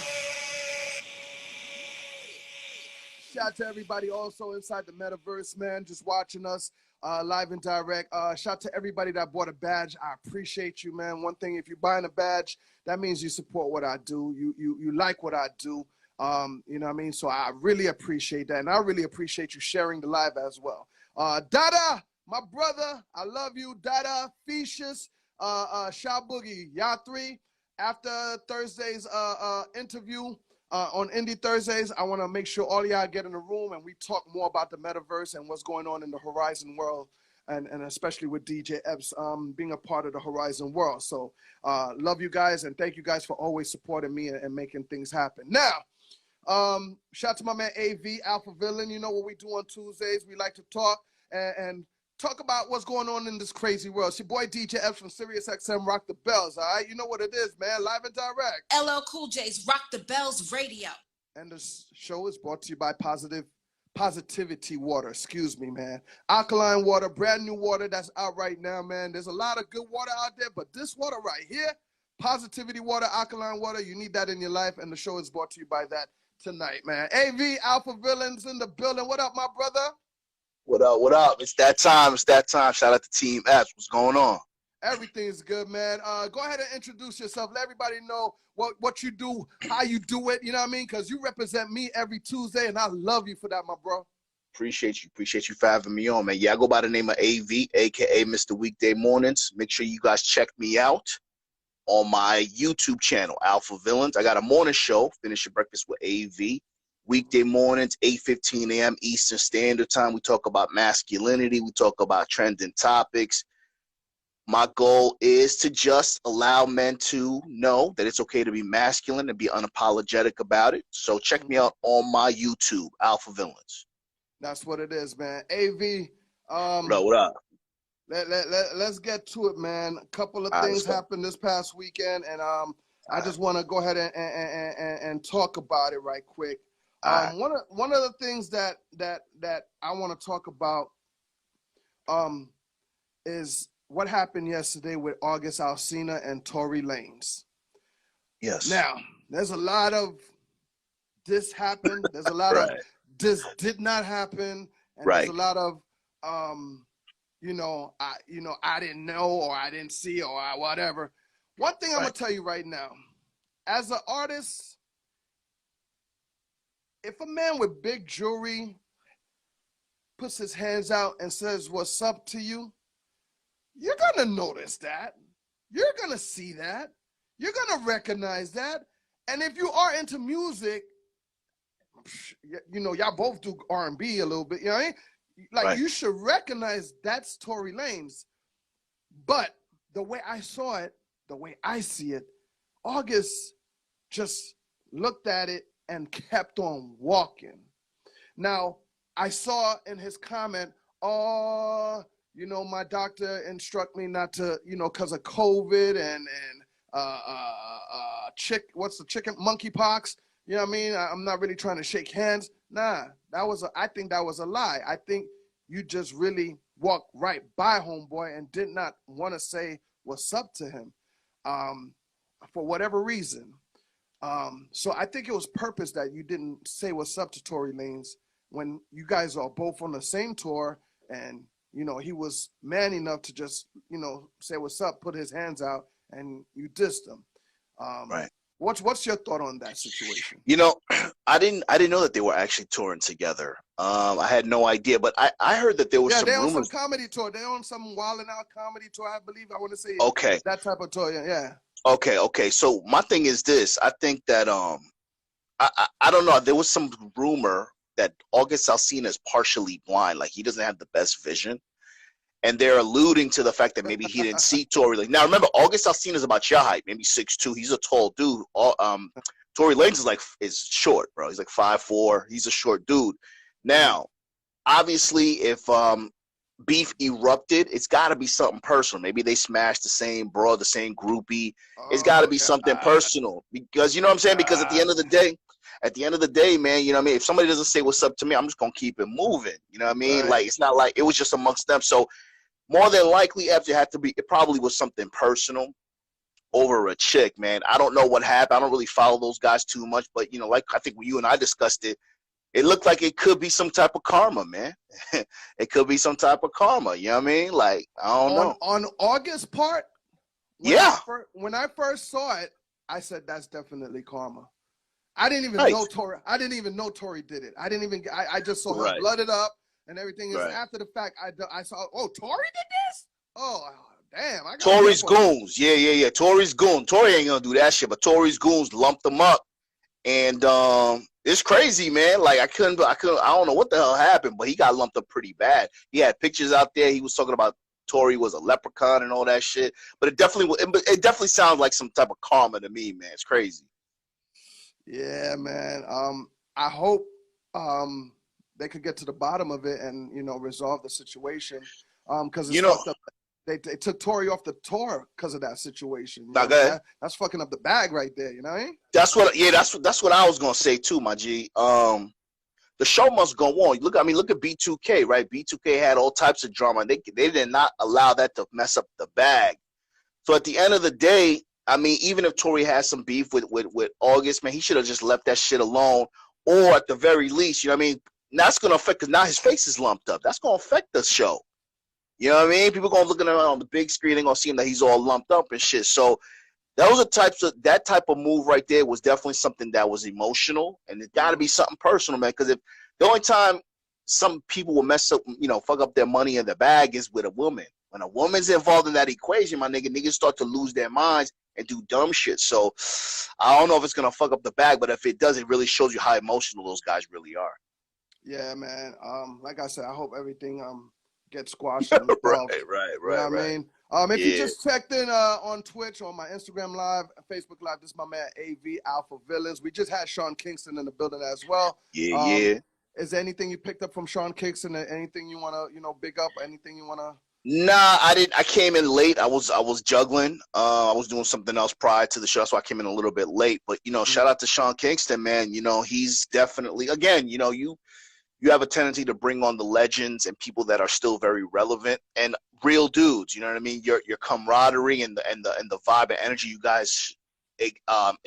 Shout out to everybody also inside the metaverse, man, just watching us live and direct. Shout out to everybody that bought a badge. I appreciate you, man. One thing, if you're buying a badge, that means you support what I do. You like what I do. You know what I mean? So I really appreciate that. And I really appreciate you sharing the live as well. Dada, my brother, I love you. Dada, Fecious, Sha Boogie, y'all three. After Thursday's interview, on Indie Thursdays, I want to make sure all y'all get in the room and we talk more about the metaverse and what's going on in the Horizon world, and especially with DJ Epps being a part of the Horizon world. So love you guys, and thank you guys for always supporting me and making things happen. Now, shout out to my man AV, Alpha Villain. You know what we do on Tuesdays. We like to talk and talk about what's going on in this crazy world. It's your boy DJ Epps from SiriusXM Rock the Bells, all right? You know what it is, man, live and direct. LL Cool J's Rock the Bells Radio. And the show is brought to you by Positivity Water, excuse me, man. Alkaline water, brand new water that's out right now, man. There's a lot of good water out there, but this water right here, Positivity Water, alkaline water, you need that in your life, and the show is brought to you by that tonight, man. AV, Alpha Villains in the building. What up, my brother? What up? It's that time. Shout out to Team Epps. What's going on? Everything's good, man. Go ahead and introduce yourself. Let everybody know what you do, how you do it, you know what I mean? Because you represent me every Tuesday, and I love you for that, my bro. Appreciate you for having me on, man. Yeah, I go by the name of AV, a.k.a. Mr. Weekday Mornings. Make sure you guys check me out on my YouTube channel, Alpha Villains. I got a morning show, Finish Your Breakfast with AV. Weekday mornings, 8:15 a.m. Eastern Standard Time. We talk about masculinity. We talk about trending topics. My goal is to just allow men to know that it's okay to be masculine and be unapologetic about it. So check me out on my YouTube, Alpha Villains. That's what it is, man. AV. What up? Let's get to it, man. A couple of things happened this past weekend, and I just want to go ahead and talk about it right quick. One of the things that I want to talk about is what happened yesterday with August Alsina and Tory Lanez. Yes. Now, there's a lot of this happened. There's a lot of this did not happen, and there's a lot of I didn't know or I didn't see or whatever. One thing I'm gonna tell you right now, as an artist, if a man with big jewelry puts his hands out and says what's up to you, you're gonna notice that. You're gonna see that. You're gonna recognize that. And if you are into music, y'all both do R&B a little bit, you know what I mean? Like, you should recognize that's Tory Lanez. But the way I saw it, the way I see it, August just looked at it and kept on walking. Now, I saw in his comment, my doctor instruct me not to, because of COVID and monkeypox. You know what I mean? I'm not really trying to shake hands. Nah, I think that was a lie. I think you just really walked right by homeboy and did not want to say what's up to him, for whatever reason. So I think it was purpose that you didn't say what's up to Tory Lanez when you guys are both on the same tour, and he was man enough to just say what's up, put his hands out, and you dissed him. What's your thought on that situation? I didn't know that they were actually touring together. I had no idea, but I heard that there was some rumors. They're on some comedy tour. They're on some Wild 'N Out comedy tour, I believe. I want to say that type of tour. Yeah. Okay. So my thing is this. I think that I don't know. There was some rumor that August Alsina is partially blind, like he doesn't have the best vision. And they're alluding to the fact that maybe he didn't see Tory. Now, remember, August Alsina is about your height, maybe 6'2". He's a tall dude. Tory Lanez is short, bro. He's like 5'4". He's a short dude. Now, obviously, if beef erupted, it's got to be something personal. Maybe they smashed the same broad, the same groupie. It's got to be something personal, because you know what I'm saying. Because at the end of the day, man, you know what I mean. If somebody doesn't say what's up to me, I'm just gonna keep it moving. You know what I mean? Like, it's not like it was just amongst them. So more than likely, Epps, it probably was something personal over a chick, man. I don't know what happened. I don't really follow those guys too much, but like I think when you and I discussed it, it looked like it could be some type of karma, man. It could be some type of karma. You know what I mean? Like, I don't know. On August's part, when I first saw it, I said that's definitely karma. I didn't even know Tory. I didn't even know Tory did it. I just saw her blooded up and everything. Is after the fact I saw, Tory did this? Oh, damn. Tory's goons. Yeah. Tory's goon. Tory ain't gonna do that shit, but Tory's goons lumped them up. And it's crazy, man. Like, I don't know what the hell happened, but he got lumped up pretty bad. He had pictures out there. He was talking about Tory was a leprechaun and all that shit. But it definitely sounds like some type of karma to me, man. It's crazy. Yeah, man. I hope they could get to the bottom of it and resolve the situation. Because they took Tory off the tour because of that situation. That's fucking up the bag right there. You know what I mean? That's what I was gonna say too, my G. The show must go on. Look at B2K, right? B2K had all types of drama, and they did not allow that to mess up the bag. So at the end of the day, I mean, even if Tory has some beef with August, man, he should have just left that shit alone. Or at the very least, you know what I mean? That's going to affect, because now his face is lumped up. That's going to affect the show. You know what I mean? People going to look at him on the big screen. They're going to see him that he's all lumped up and shit. So that type of move right there was definitely something that was emotional. And it got to be something personal, man. Because if the only time some people will mess up, fuck up their money in the bag is with a woman. When a woman's involved in that equation, my niggas start to lose their minds and do dumb shit. So I don't know if it's gonna fuck up the bag, but if it does, it really shows you how emotional those guys really are. Yeah, man. Like I said, I hope everything gets squashed. And resolved. Right. You know what I mean? If you just checked in on Twitch, on my Instagram Live, Facebook Live, this is my man AV Alpha Villains. We just had Sean Kingston in the building as well. Yeah. Is there anything you picked up from Sean Kingston? Anything you wanna, big up? Anything you wanna? Nah, I didn't. I came in late. I was juggling. I was doing something else prior to the show, so I came in a little bit late. But shout out to Sean Kingston, man. He's definitely, again, you have a tendency to bring on the legends and people that are still very relevant and real dudes. You know what I mean? Your camaraderie and the vibe and energy you guys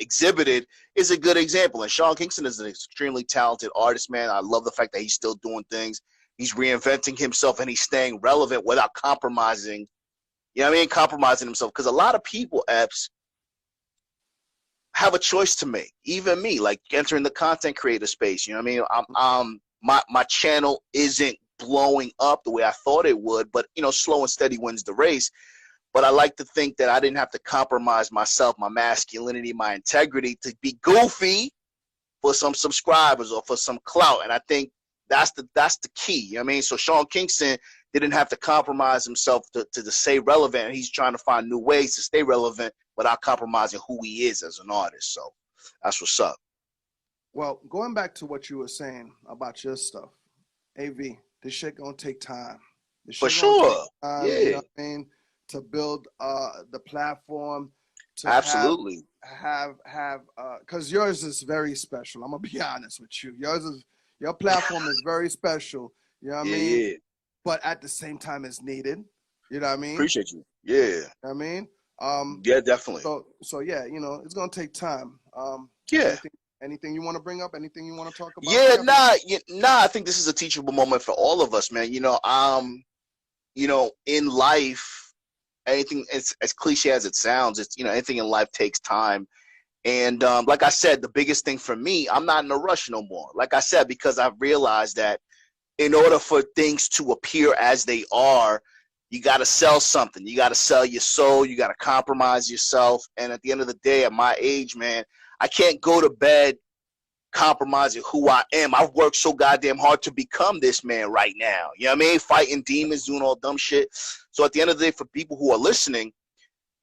exhibited is a good example. And Sean Kingston is an extremely talented artist, man. I love the fact that he's still doing things. He's reinventing himself and he's staying relevant without compromising. You know what I mean? Compromising himself. Because a lot of people, Epps, have a choice to make. Even me, like entering the content creator space. You know what I mean? My channel isn't blowing up the way I thought it would, but slow and steady wins the race. But I like to think that I didn't have to compromise myself, my masculinity, my integrity to be goofy for some subscribers or for some clout. And I think that's the key. You know what I mean? So Sean Kingston didn't have to compromise himself to stay relevant. And he's trying to find new ways to stay relevant without compromising who he is as an artist. So that's what's up. Well, going back to what you were saying about your stuff, AV, this shit gonna take time. For sure. Yeah. Yeah. You know what I mean? To build the platform. To Absolutely. Have because yours is very special. I'm gonna be honest with you. Your platform is very special. You know what I mean? Yeah. But at the same time, it's needed. You know what I mean? Appreciate you. Yeah. You know what I mean? Yeah, definitely. So yeah, it's gonna take time. Yeah. Anything you want to bring up? Anything you want to talk about? Yeah, I think this is a teachable moment for all of us, man. In life, anything as cliche as it sounds, it's anything in life takes time. And like I said, the biggest thing for me, I'm not in a rush no more. Like I said, because I've realized that in order for things to appear as they are, you got to sell something. You got to sell your soul. You got to compromise yourself. And at the end of the day, at my age, man, I can't go to bed compromising who I am. I've worked so goddamn hard to become this man right now. You know what I mean? Fighting demons, doing all dumb shit. So at the end of the day, for people who are listening,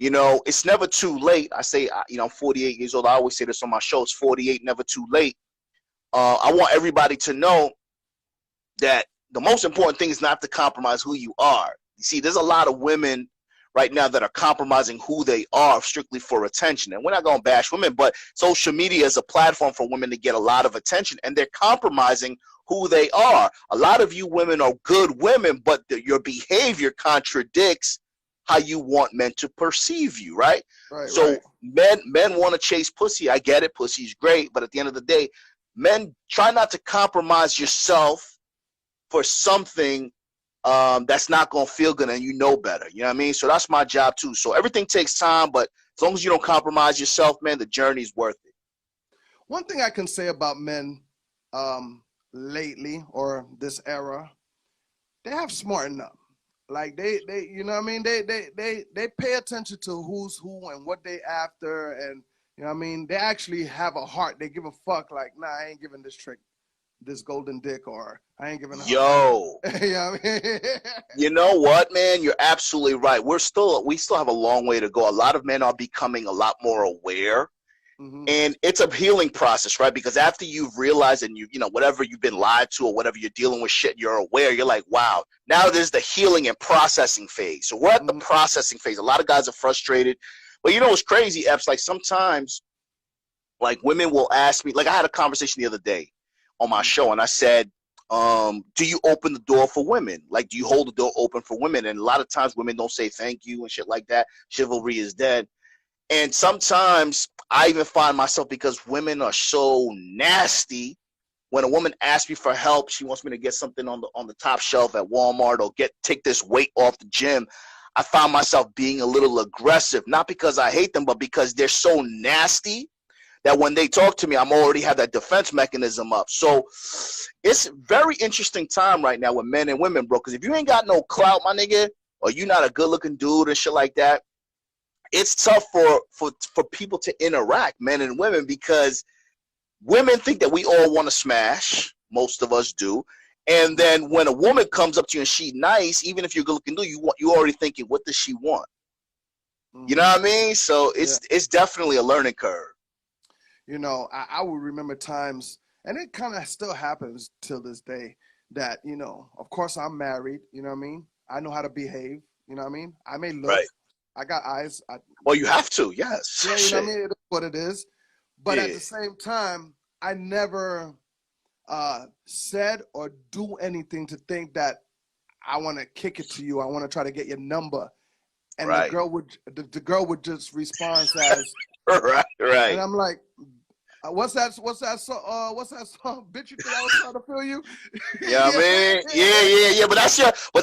it's never too late. I say, I'm 48 years old. I always say this on my show. It's 48, never too late. I want everybody to know that the most important thing is not to compromise who you are. You see, there's a lot of women right now that are compromising who they are strictly for attention. And we're not going to bash women, but social media is a platform for women to get a lot of attention, and they're compromising who they are. A lot of you women are good women, but your behavior contradicts how you want men to perceive you, right? So men want to chase pussy. I get it. Pussy's great. But at the end of the day, men, try not to compromise yourself for something that's not going to feel good and you know better. You know what I mean? So that's my job too. So everything takes time, but as long as you don't compromise yourself, man, the journey's worth it. One thing I can say about men lately or this era, they have smartened up. Like they you know what I mean? They pay attention to who's who and what they after, and you know what I mean? They actually have a heart. They give a fuck. Like, nah, I ain't giving this trick this golden dick, or I ain't giving her. Yo. You know what I mean? You know what, man? You're absolutely right. We still have a long way to go. A lot of men are becoming a lot more aware. Mm-hmm. And it's a healing process, right? Because after you've realized and whatever you've been lied to or whatever you're dealing with shit, you're aware. You're like, wow. Now there's the healing and processing phase. So we're at the processing phase. A lot of guys are frustrated. But what's crazy, Epps? Like sometimes, like women will ask me, like I had a conversation the other day on my show, and I said, do you open the door for women? Like, do you hold the door open for women? And a lot of times women don't say thank you and shit like that. Chivalry is dead. And sometimes I even find myself, because women are so nasty, when a woman asks me for help, she wants me to get something on the top shelf at Walmart or take this weight off the gym, I find myself being a little aggressive, not because I hate them, but because they're so nasty that when they talk to me, I'm already have that defense mechanism up. So it's a very interesting time right now with men and women, bro, because if you ain't got no clout, my nigga, or you not a good-looking dude and shit like that, it's tough for people to interact, men and women, because women think that we all want to smash. Most of us do. And then when a woman comes up to you and she's nice, even if you're good looking dude, you already thinking, what does she want? Mm-hmm. You know what I mean? So it's definitely a learning curve. I will remember times, and it kind of still happens till this day, that, of course I'm married, you know what I mean? I know how to behave. You know what I mean? I may look. Right. I got eyes. Well, you have to. Yes. Yeah, you know what I mean? It is what it is. But Yeah. at the same time, I never said or do anything to think that I want to kick it to you. I want to try to get your number. And Right. the girl would just respond as Right. and I'm like, what's that song? Bitch, you think I was trying to feel you? Yeah, I mean, yeah. But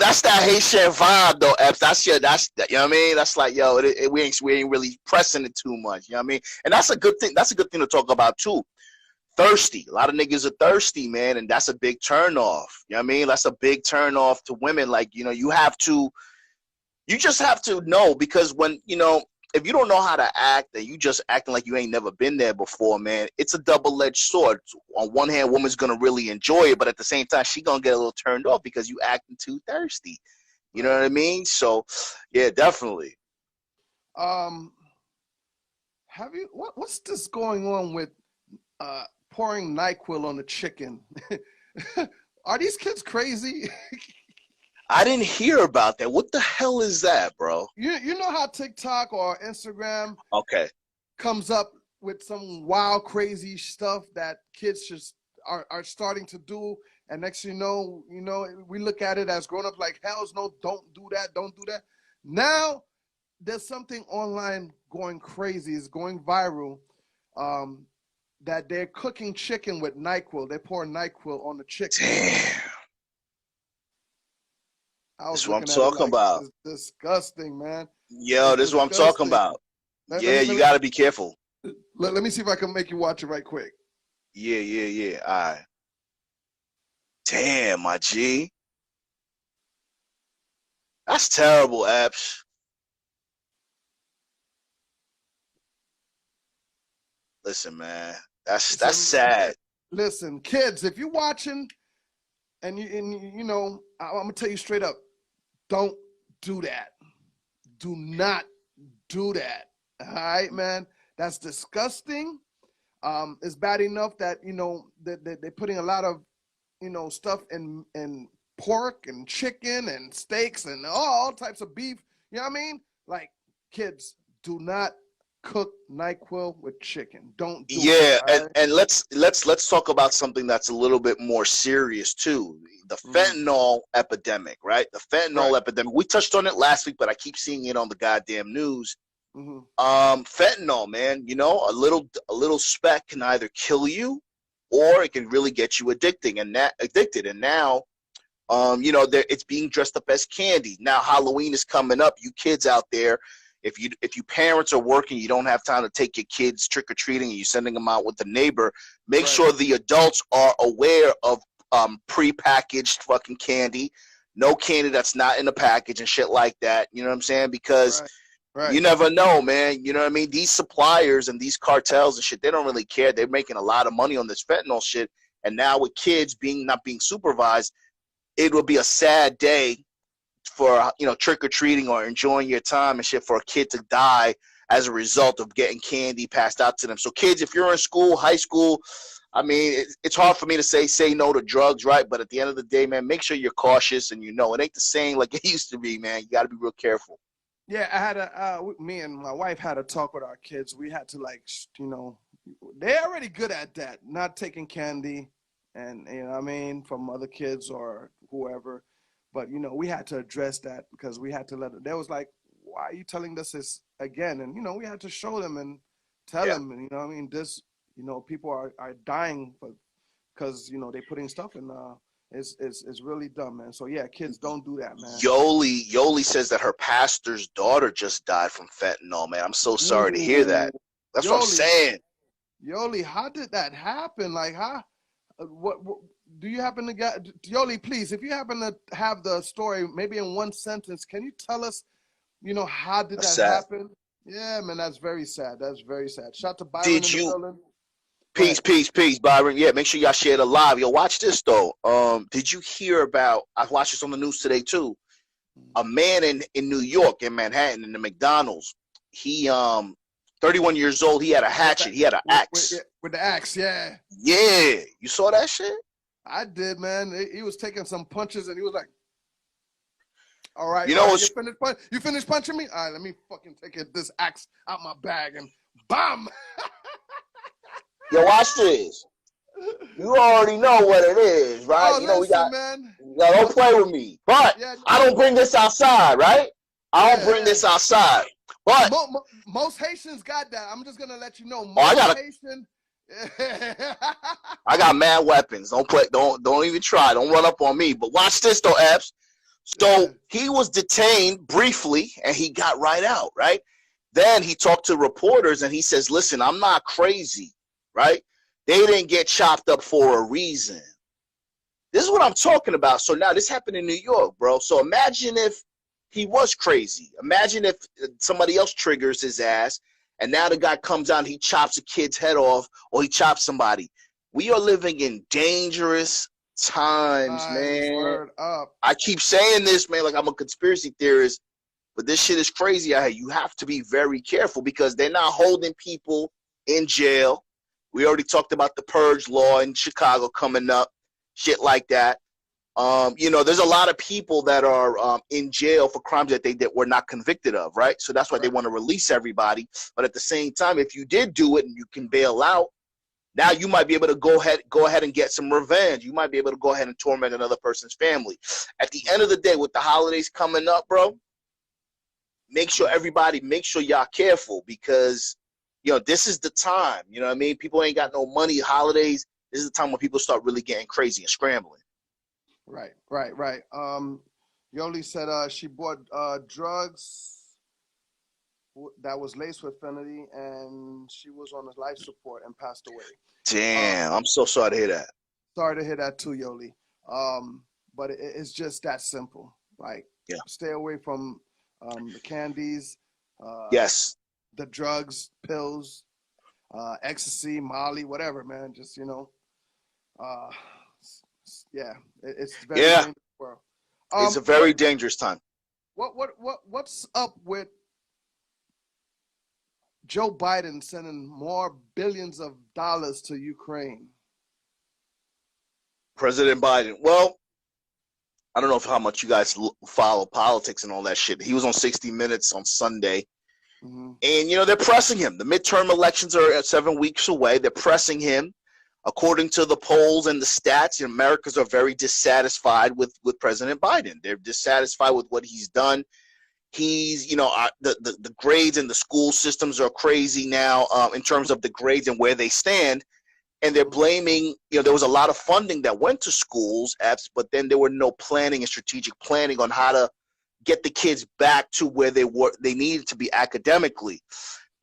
that's that Haitian vibe though, Epps. You know what I mean? That's like, yo, we ain't really pressing it too much. You know what I mean? And that's a good thing. That's a good thing to talk about too. Thirsty. A lot of niggas are thirsty, man, and that's a big turn off. You know what I mean? That's a big turn off to women. Like, you know, you just have to know, because when, you know, if you don't know how to act and you just acting like you ain't never been there before, man, it's a double-edged sword. On one hand, woman's gonna really enjoy it, but at the same time, she gonna get a little turned off because you acting too thirsty. You know what I mean? So, yeah, definitely. What's this going on with pouring NyQuil on the chicken? Are these kids crazy? I didn't hear about that. What the hell is that, bro? You know how TikTok or Instagram comes up with some wild, crazy stuff that kids just are starting to do, and next you know, we look at it as grown up like, hells no, don't do that. Now there's something online going crazy, it's going viral, that they're cooking chicken with NyQuil. They pour NyQuil on the chicken. Damn. This is what I'm talking about. It's disgusting, man. Yo, this is what I'm talking about. You got to be careful. Let me see if I can make you watch it right quick. Yeah. All right. Damn, my G. That's terrible, Epps. Listen, man. That's sad. Listen, kids, if you're watching and you know, I'm gonna tell you straight up, don't do that. Do not do that. All right, man. That's disgusting. It's bad enough that, you know, they're putting a lot of, you know, stuff in pork and chicken and steaks and all types of beef. You know what I mean? Like, kids, do not cook NyQuil with chicken. Don't do it. Right? and let's talk about something that's a little bit more serious too. The fentanyl epidemic, right? The fentanyl epidemic. We touched on it last week, but I keep seeing it on the goddamn news. Fentanyl, man, you know, a little speck can either kill you or it can really get you addicted. And now, you know, it's being dressed up as candy. Now Halloween is coming up. You kids out there, if you parents are working, you don't have time to take your kids trick-or-treating and you're sending them out with the neighbor, make sure the adults are aware of pre-packaged fucking candy, no candy that's not in the package and shit like that. You know what I'm saying? Because you never know, man. You know what I mean? These suppliers and these cartels and shit, they don't really care. They're making a lot of money on this fentanyl shit. And now with kids not being supervised, it will be a sad day for, you know, trick-or-treating or enjoying your time and shit for a kid to die as a result of getting candy passed out to them. So kids, if you're in school, high school, I mean, it's hard for me to say no to drugs, right? But at the end of the day, man, make sure you're cautious and you know it ain't the same like it used to be, man. You got to be real careful. Yeah, I had me and my wife had a talk with our kids. We had to, like, you know, they're already good at that, not taking candy and, you know what I mean, from other kids or whoever. But, you know, we had to address that because we had to let it. They was like, why are you telling us this again? And, you know, we had to show them and tell them, and, you know what I mean, this, you know, people are dying because, you know, they putting stuff in it's really dumb, man. So yeah, kids, don't do that, man. Yoli says that her pastor's daughter just died from fentanyl, man. I'm so sorry to hear that. That's what I'm saying. Yoli, how did that happen? Like, how? What do you happen to get? Yoli, please, if you happen to have the story, maybe in one sentence, can you tell us, you know, how did that happen? Yeah, man, that's very sad. That's very sad. Shout to Byron in the building. Peace, Byron. Yeah, make sure y'all share the live. Yo, watch this though. Did you hear about? I watched this on the news today too. A man in New York, in Manhattan, in the McDonald's. He 31 years old. He had a hatchet. He had an axe. With the axe, yeah. Yeah, you saw that shit? I did, man. He was taking some punches, and he was like, All right. You know, you finished punching me? All right, let me fucking take this axe out my bag and bam. yo, watch this. You already know what it is, right? Oh, You know, listen, man. don't play with me. But Yeah, I don't bring this outside, right? I don't bring this outside. But most Haitians got that. I'm just gonna let you know. Haitian. I got mad weapons. Don't even try. Don't run up on me. But watch this though, Epps. So he was detained briefly and he got right out, right? Then he talked to reporters and he says, listen, I'm not crazy, right? They didn't get chopped up for a reason. This is what I'm talking about. So now this happened in New York, bro. So imagine if he was crazy. Imagine if somebody else triggers his ass and now the guy comes out and he chops a kid's head off or he chops somebody. We are living in dangerous times, man. Word up. I keep saying this, man, like I'm a conspiracy theorist, but this shit is crazy out here. You have to be very careful because they're not holding people in jail. We already talked about the purge law in Chicago coming up, shit like that. You know, there's a lot of people that are in jail for crimes that they were not convicted of, right? So that's why they want to release everybody. But at the same time, if you did do it and you can bail out, now you might be able to go ahead and get some revenge. You might be able to go ahead and torment another person's family. At the end of the day, with the holidays coming up, bro, make sure y'all careful because, you know, this is the time. You know what I mean? People ain't got no money. Holidays, this is the time when people start really getting crazy and scrambling. Right. Yoli said she bought drugs that was laced with fentanyl, and she was on life support and passed away. Damn, I'm so sorry to hear that. Sorry to hear that too, Yoli. But it's just that simple. Like, stay away from the candies. Yes. The drugs, pills, ecstasy, Molly, whatever, man. Just, you know, it's very dangerous world. It's a very dangerous time. What's up with Joe Biden sending more billions of dollars to Ukraine? President Biden. Well, I don't know how much you guys follow politics and all that shit. He was on 60 Minutes on Sunday. Mm-hmm. And, you know, they're pressing him. The midterm elections are 7 weeks away. They're pressing him. According to the polls and the stats, Americans are very dissatisfied with President Biden. They're dissatisfied with what he's done. He's, you know, the grades in the school systems are crazy now in terms of the grades and where they stand. And they're blaming, you know, there was a lot of funding that went to schools, Epps, but then there were no planning and strategic planning on how to get the kids back to where they needed to be academically.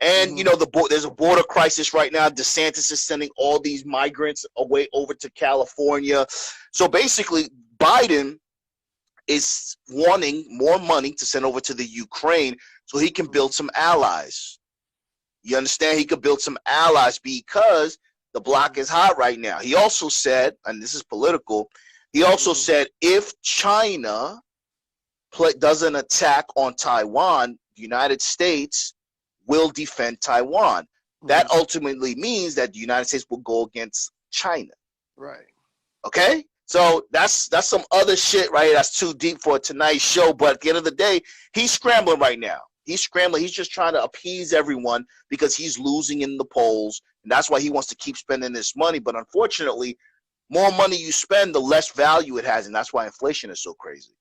And, you know, there's a border crisis right now. DeSantis is sending all these migrants away over to California. So basically, Biden is wanting more money to send over to the Ukraine so he can build some allies. You understand? He could build some allies because the block is hot right now. He also said, and this is political, he also said if China does an attack on Taiwan, the United States will defend Taiwan. That ultimately means that the United States will go against China. Right. Okay? So that's some other shit, right? That's too deep for tonight's show. But at the end of the day, he's scrambling right now. He's scrambling. He's just trying to appease everyone because he's losing in the polls. And that's why he wants to keep spending this money. But unfortunately, more money you spend, the less value it has. And that's why inflation is so crazy.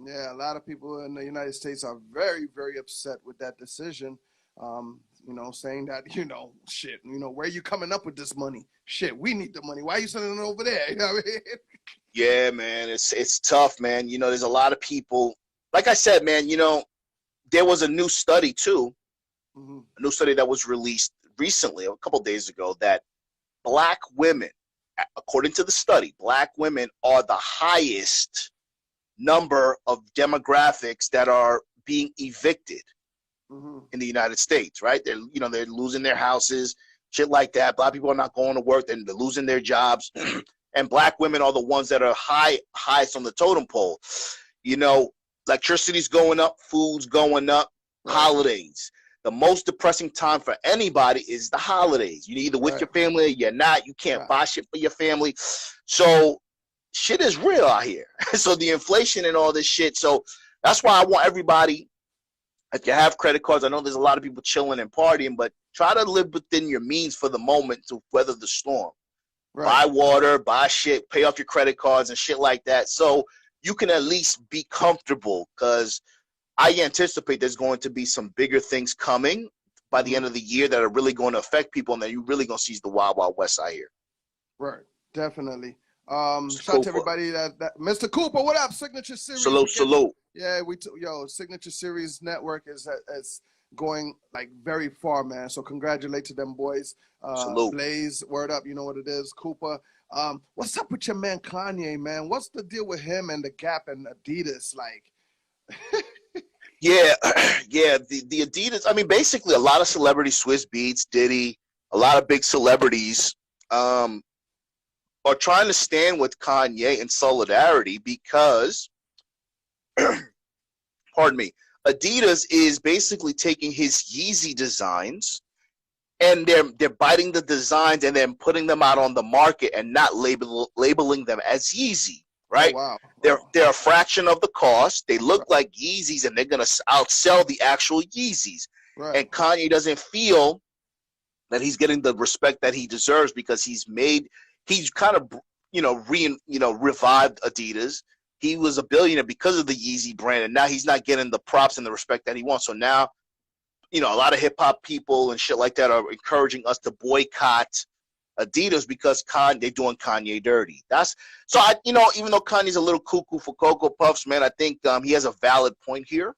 Yeah, a lot of people in the United States are very, very upset with that decision. You know, saying that, you know, shit, you know, where are you coming up with this money? Shit, we need the money. Why are you sending it over there? You know what I mean? Yeah, man, it's tough, man. You know, there's a lot of people. Like I said, man, you know, there was a new study too, a new study that was released recently, a couple of days ago, that black women, according to the study, black women are the highest number of demographics that are being evicted in the United States, right? They're losing their houses, shit like that. Black people are not going to work, and they're losing their jobs. And black women are the ones that are highest on the totem pole. You know, electricity's going up, food's going up, holidays. The most depressing time for anybody is the holidays. You're either with your family or you're not. You can't buy shit for your family. So shit is real out here. So the inflation and all this shit. So That's why I want everybody, if you have credit cards, I know there's a lot of people chilling and partying, but try to live within your means for the moment to weather the storm. Buy water, buy shit, pay off your credit cards and shit like that, so you can at least be comfortable, because I anticipate there's going to be some bigger things coming by the end of the year that are really going to affect people, and then you're really going to see the Wild Wild West out here. Right, definitely. Shout out to everybody that Mr. Cooper, what up? Signature Series. Salute. Yeah, Signature Series Network is going like very far, man. So congratulate to them boys. Salute. Blaze, word up, you know what it is. Cooper. What's up with your man Kanye, man? What's the deal with him and the Gap and Adidas? Like Yeah, the Adidas, I mean, basically a lot of celebrities, Swiss Beats, Diddy, a lot of big celebrities are trying to stand with Kanye in solidarity because, pardon me, Adidas is basically taking his Yeezy designs and they're biting the designs and then putting them out on the market and not labeling them as Yeezy. Right? Oh, wow. They're a fraction of the cost. They look like Yeezys, and they're gonna outsell the actual Yeezys. Right. And Kanye doesn't feel that he's getting the respect that he deserves because he's kind of revived Adidas. He was a billionaire because of the Yeezy brand, and now he's not getting the props and the respect that he wants. So now, a lot of hip hop people and shit like that are encouraging us to boycott Adidas because they're doing Kanye dirty. Even though Kanye's a little cuckoo for Cocoa Puffs, man, I think he has a valid point here.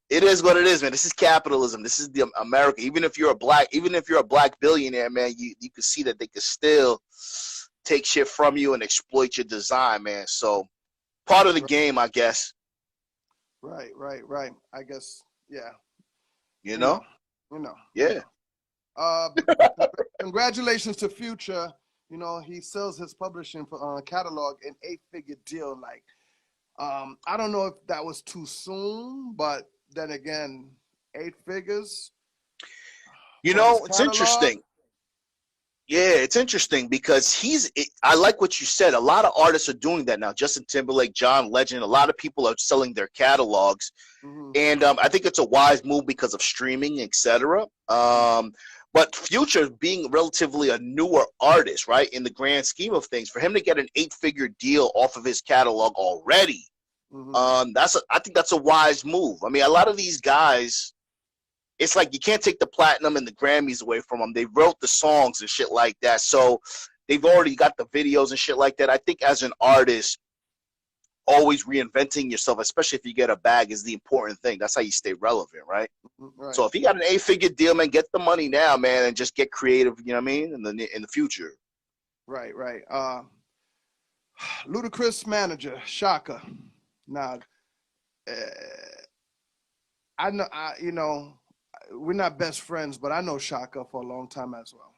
It is what it is, man. This is capitalism. This is the America. Even if you're a black billionaire, man, you can see that they can still take shit from you and exploit your design, man. So part of the game, I guess. Right. I guess, yeah. Yeah. Congratulations to Future. He sells his publishing catalog an 8-figure deal. Like, I don't know if that was too soon, but then again, 8 figures. It's interesting. Yeah, it's interesting because I like what you said. A lot of artists are doing that now. Justin Timberlake, John Legend, a lot of people are selling their catalogs. Mm-hmm. And I think it's a wise move because of streaming, etc. But Future being relatively a newer artist, right, in the grand scheme of things, for him to get an 8-figure deal off of his catalog already, I think that's a wise move. I mean, a lot of these guys, it's like you can't take the platinum and the Grammys away from them. They wrote the songs and shit like that. So they've already got the videos and shit like that. I think as an artist, always reinventing yourself, especially if you get a bag, is the important thing. That's how you stay relevant, right? So if you got an 8-figure deal, man, get the money now, man, and just get creative, you know what I mean, in the future. Right. Ludacris manager, Shaka. Now, we're not best friends, but I know Shaka for a long time as well.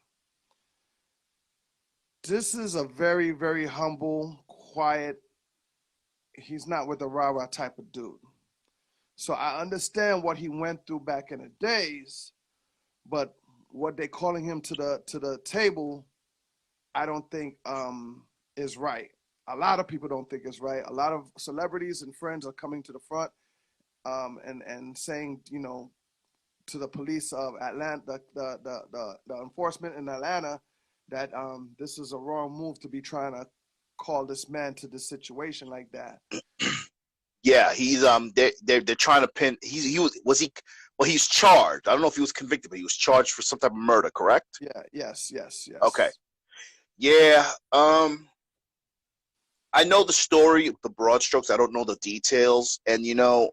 This is a very, very humble, quiet, he's not with a rah-rah type of dude. So I understand what he went through back in the days, but what they calling him to the table, I don't think is right. A lot of people don't think it's right. A lot of celebrities and friends are coming to the front and saying, to the police of Atlanta, the enforcement in Atlanta, that this is a wrong move to be trying to call this man to this situation like that. Yeah, he's they're trying to pin. He's charged. I don't know if he was convicted, but he was charged for some type of murder, correct? Yeah. Yes. Okay. Yeah. I know the story, the broad strokes. I don't know the details, and I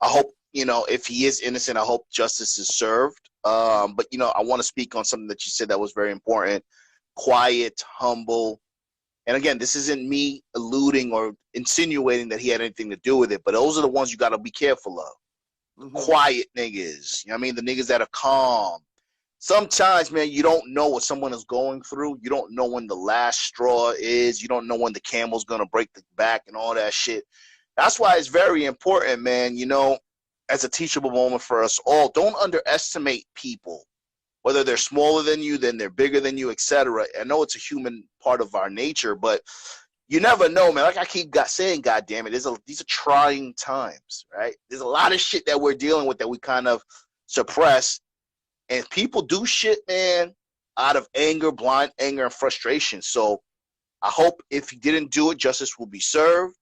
hope if he is innocent, I hope justice is served. But I want to speak on something that you said that was very important. Quiet, humble. And again, this isn't me alluding or insinuating that he had anything to do with it, but those are the ones you got to be careful of. Mm-hmm. Quiet niggas. You know what I mean? The niggas that are calm. Sometimes, man, you don't know what someone is going through. You don't know when the last straw is. You don't know when the camel's going to break the back and all that shit. That's why it's very important, man, as a teachable moment for us all. Don't underestimate people. Whether they're smaller than you, then they're bigger than you, etc. I know it's a human part of our nature, but you never know, man. Like I keep saying, goddamn it, these are trying times, right? There's a lot of shit that we're dealing with that we kind of suppress, and people do shit, man, out of anger, blind anger, and frustration. So I hope if he didn't do it, justice will be served.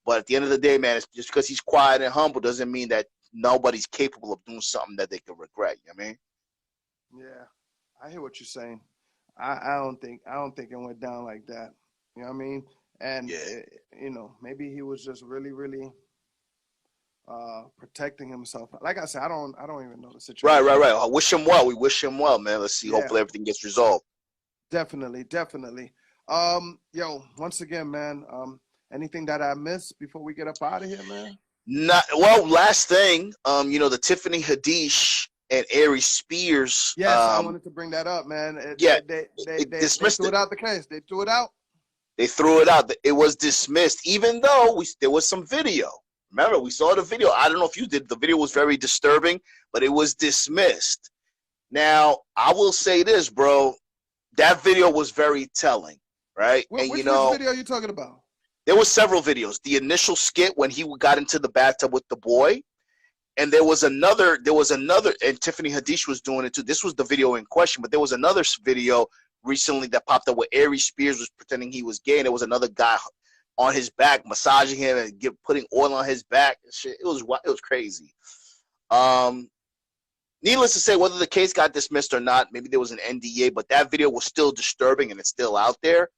But at the end of the day, man, it's just because he's quiet and humble doesn't mean that nobody's capable of doing something that they can regret. You know what I mean? Yeah, I hear what you're saying. I don't think it went down like that. You know what I mean? And you know, maybe he was just really, really protecting himself. Like I said, I don't even know the situation. Right. I wish him well. We wish him well, man. Let's see. Yeah. Hopefully everything gets resolved. Definitely. Yo, once again, man. Anything that I missed before we get up out of here, man? Last thing, the Tiffany Haddish and Aries Spears. Yes, I wanted to bring that up, man. They dismissed threw it out the case. They threw it out. They threw it out. It was dismissed, even though there was some video. Remember, we saw the video. I don't know if you did. The video was very disturbing, but it was dismissed. Now, I will say this, bro. That video was very telling, right? Which video are you talking about? There were several videos. The initial skit when he got into the bathtub with the boy, and there was another, and Tiffany Haddish was doing it too. This was the video in question, but there was another video recently that popped up where Aries Spears was pretending he was gay, and there was another guy on his back massaging him and putting oil on his back and shit. It was crazy. Needless to say, whether the case got dismissed or not, maybe there was an NDA, but that video was still disturbing and it's still out there.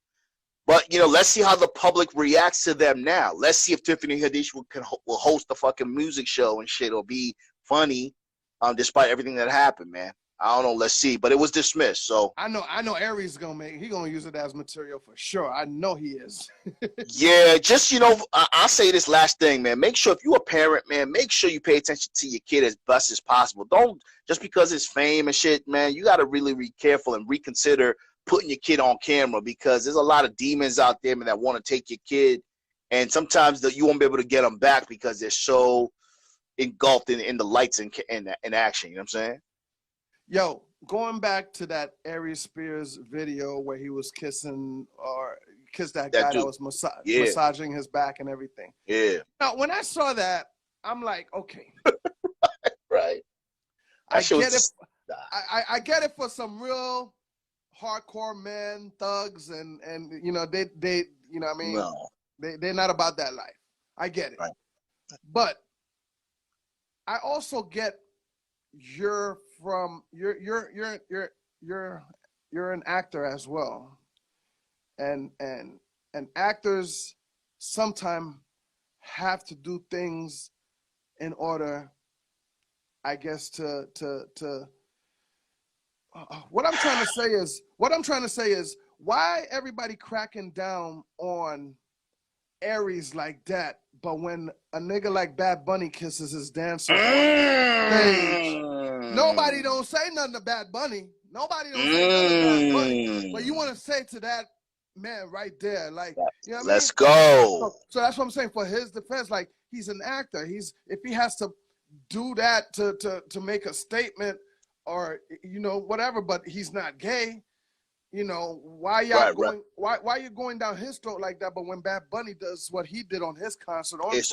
But, let's see how the public reacts to them now. Let's see if Tiffany Haddish will host a fucking music show and shit or be funny despite everything that happened, man. I don't know. Let's see. But it was dismissed, so. I know Aries gonna use it as material for sure. I know he is. Yeah, just, I'll say this last thing, man. Make sure if you're a parent, man, make sure you pay attention to your kid as best as possible. Don't, just because it's fame and shit, man, you got to really be careful and reconsider putting your kid on camera, because there's a lot of demons out there, man, that want to take your kid, and sometimes you won't be able to get them back because they're so engulfed in the lights and action. You know what I'm saying? Yo, going back to that Aries Spears video where he was kissing or kissed that guy that was massaging his back and everything. Yeah. Now, when I saw that, I'm like, okay. Right. I get it. I get it for some real hardcore men, thugs, and they you know what I mean? No. They're not about that life. I get it. Right. But I also get you're an actor as well. And actors sometimes have to do things in order, I guess, to what I'm trying to say is why everybody cracking down on Aries like that, but when a nigga like Bad Bunny kisses his dancer on stage, nobody don't say nothing to Bad Bunny. Nobody don't say nothing to Bad Bunny. But you want to say to that man right there, like, you know what I mean? Let's go. So that's what I'm saying. For his defense, like, he's an actor. If he has to do that to make a statement or whatever, but he's not gay. Why why you going down his throat like that? But when Bad Bunny does what he did on his concert, it's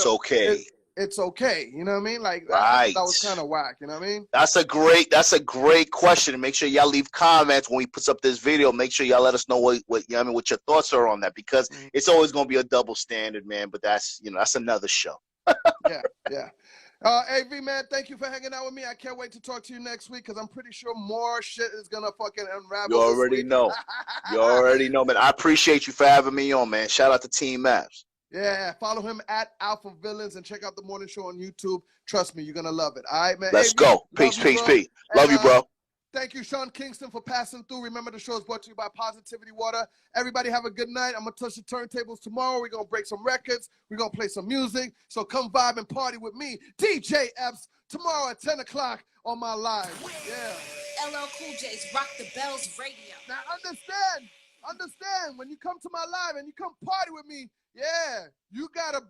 okay. It's okay. You know what I mean? Like, right. That was kind of whack. You know what I mean? That's a great question. And make sure y'all leave comments when we put up this video. Make sure y'all let us know what your thoughts are on that, because it's always gonna be a double standard, man. But that's another show. Yeah. AV, man, thank you for hanging out with me. I can't wait to talk to you next week, because I'm pretty sure more shit is going to fucking unravel. You already know. You already know, man. I appreciate you for having me on, man. Shout out to Team Maps. Yeah, follow him at Alpha Villains and check out the morning show on YouTube. Trust me, you're going to love it. All right, man. Let's go. Peace. Love you, bro. Thank you, Sean Kingston, for passing through. Remember, the show is brought to you by Positivity Water. Everybody have a good night. I'm going to touch the turntables tomorrow. We're going to break some records. We're going to play some music. So come vibe and party with me, DJ Epps, tomorrow at 10 o'clock on my live. Yeah. LL Cool J's Rock the Bells Radio. Now, understand, when you come to my live and you come party with me, yeah, you gotta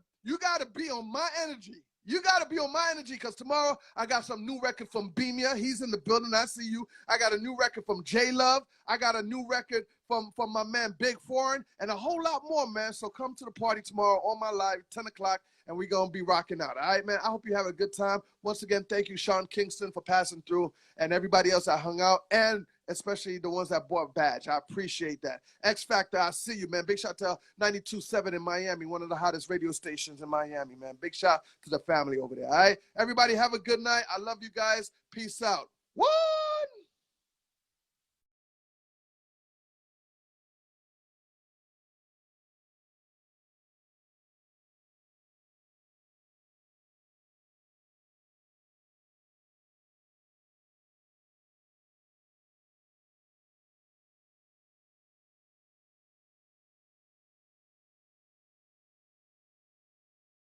be on my energy. You got to be on my energy because tomorrow I got some new record from Beamia. He's in the building. I see you. I got a new record from J-Love. I got a new record from my man Big Foreign and a whole lot more, man. So come to the party tomorrow on my live, 10 o'clock, and we're going to be rocking out. All right, man? I hope you have a good time. Once again, thank you, Sean Kingston, for passing through and everybody else that hung out and especially the ones that bought badge. I appreciate that. X Factor, I see you, man. Big shout to 92.7 in Miami, one of the hottest radio stations in Miami, man. Big shout to the family over there, all right? Everybody have a good night. I love you guys. Peace out. Woo!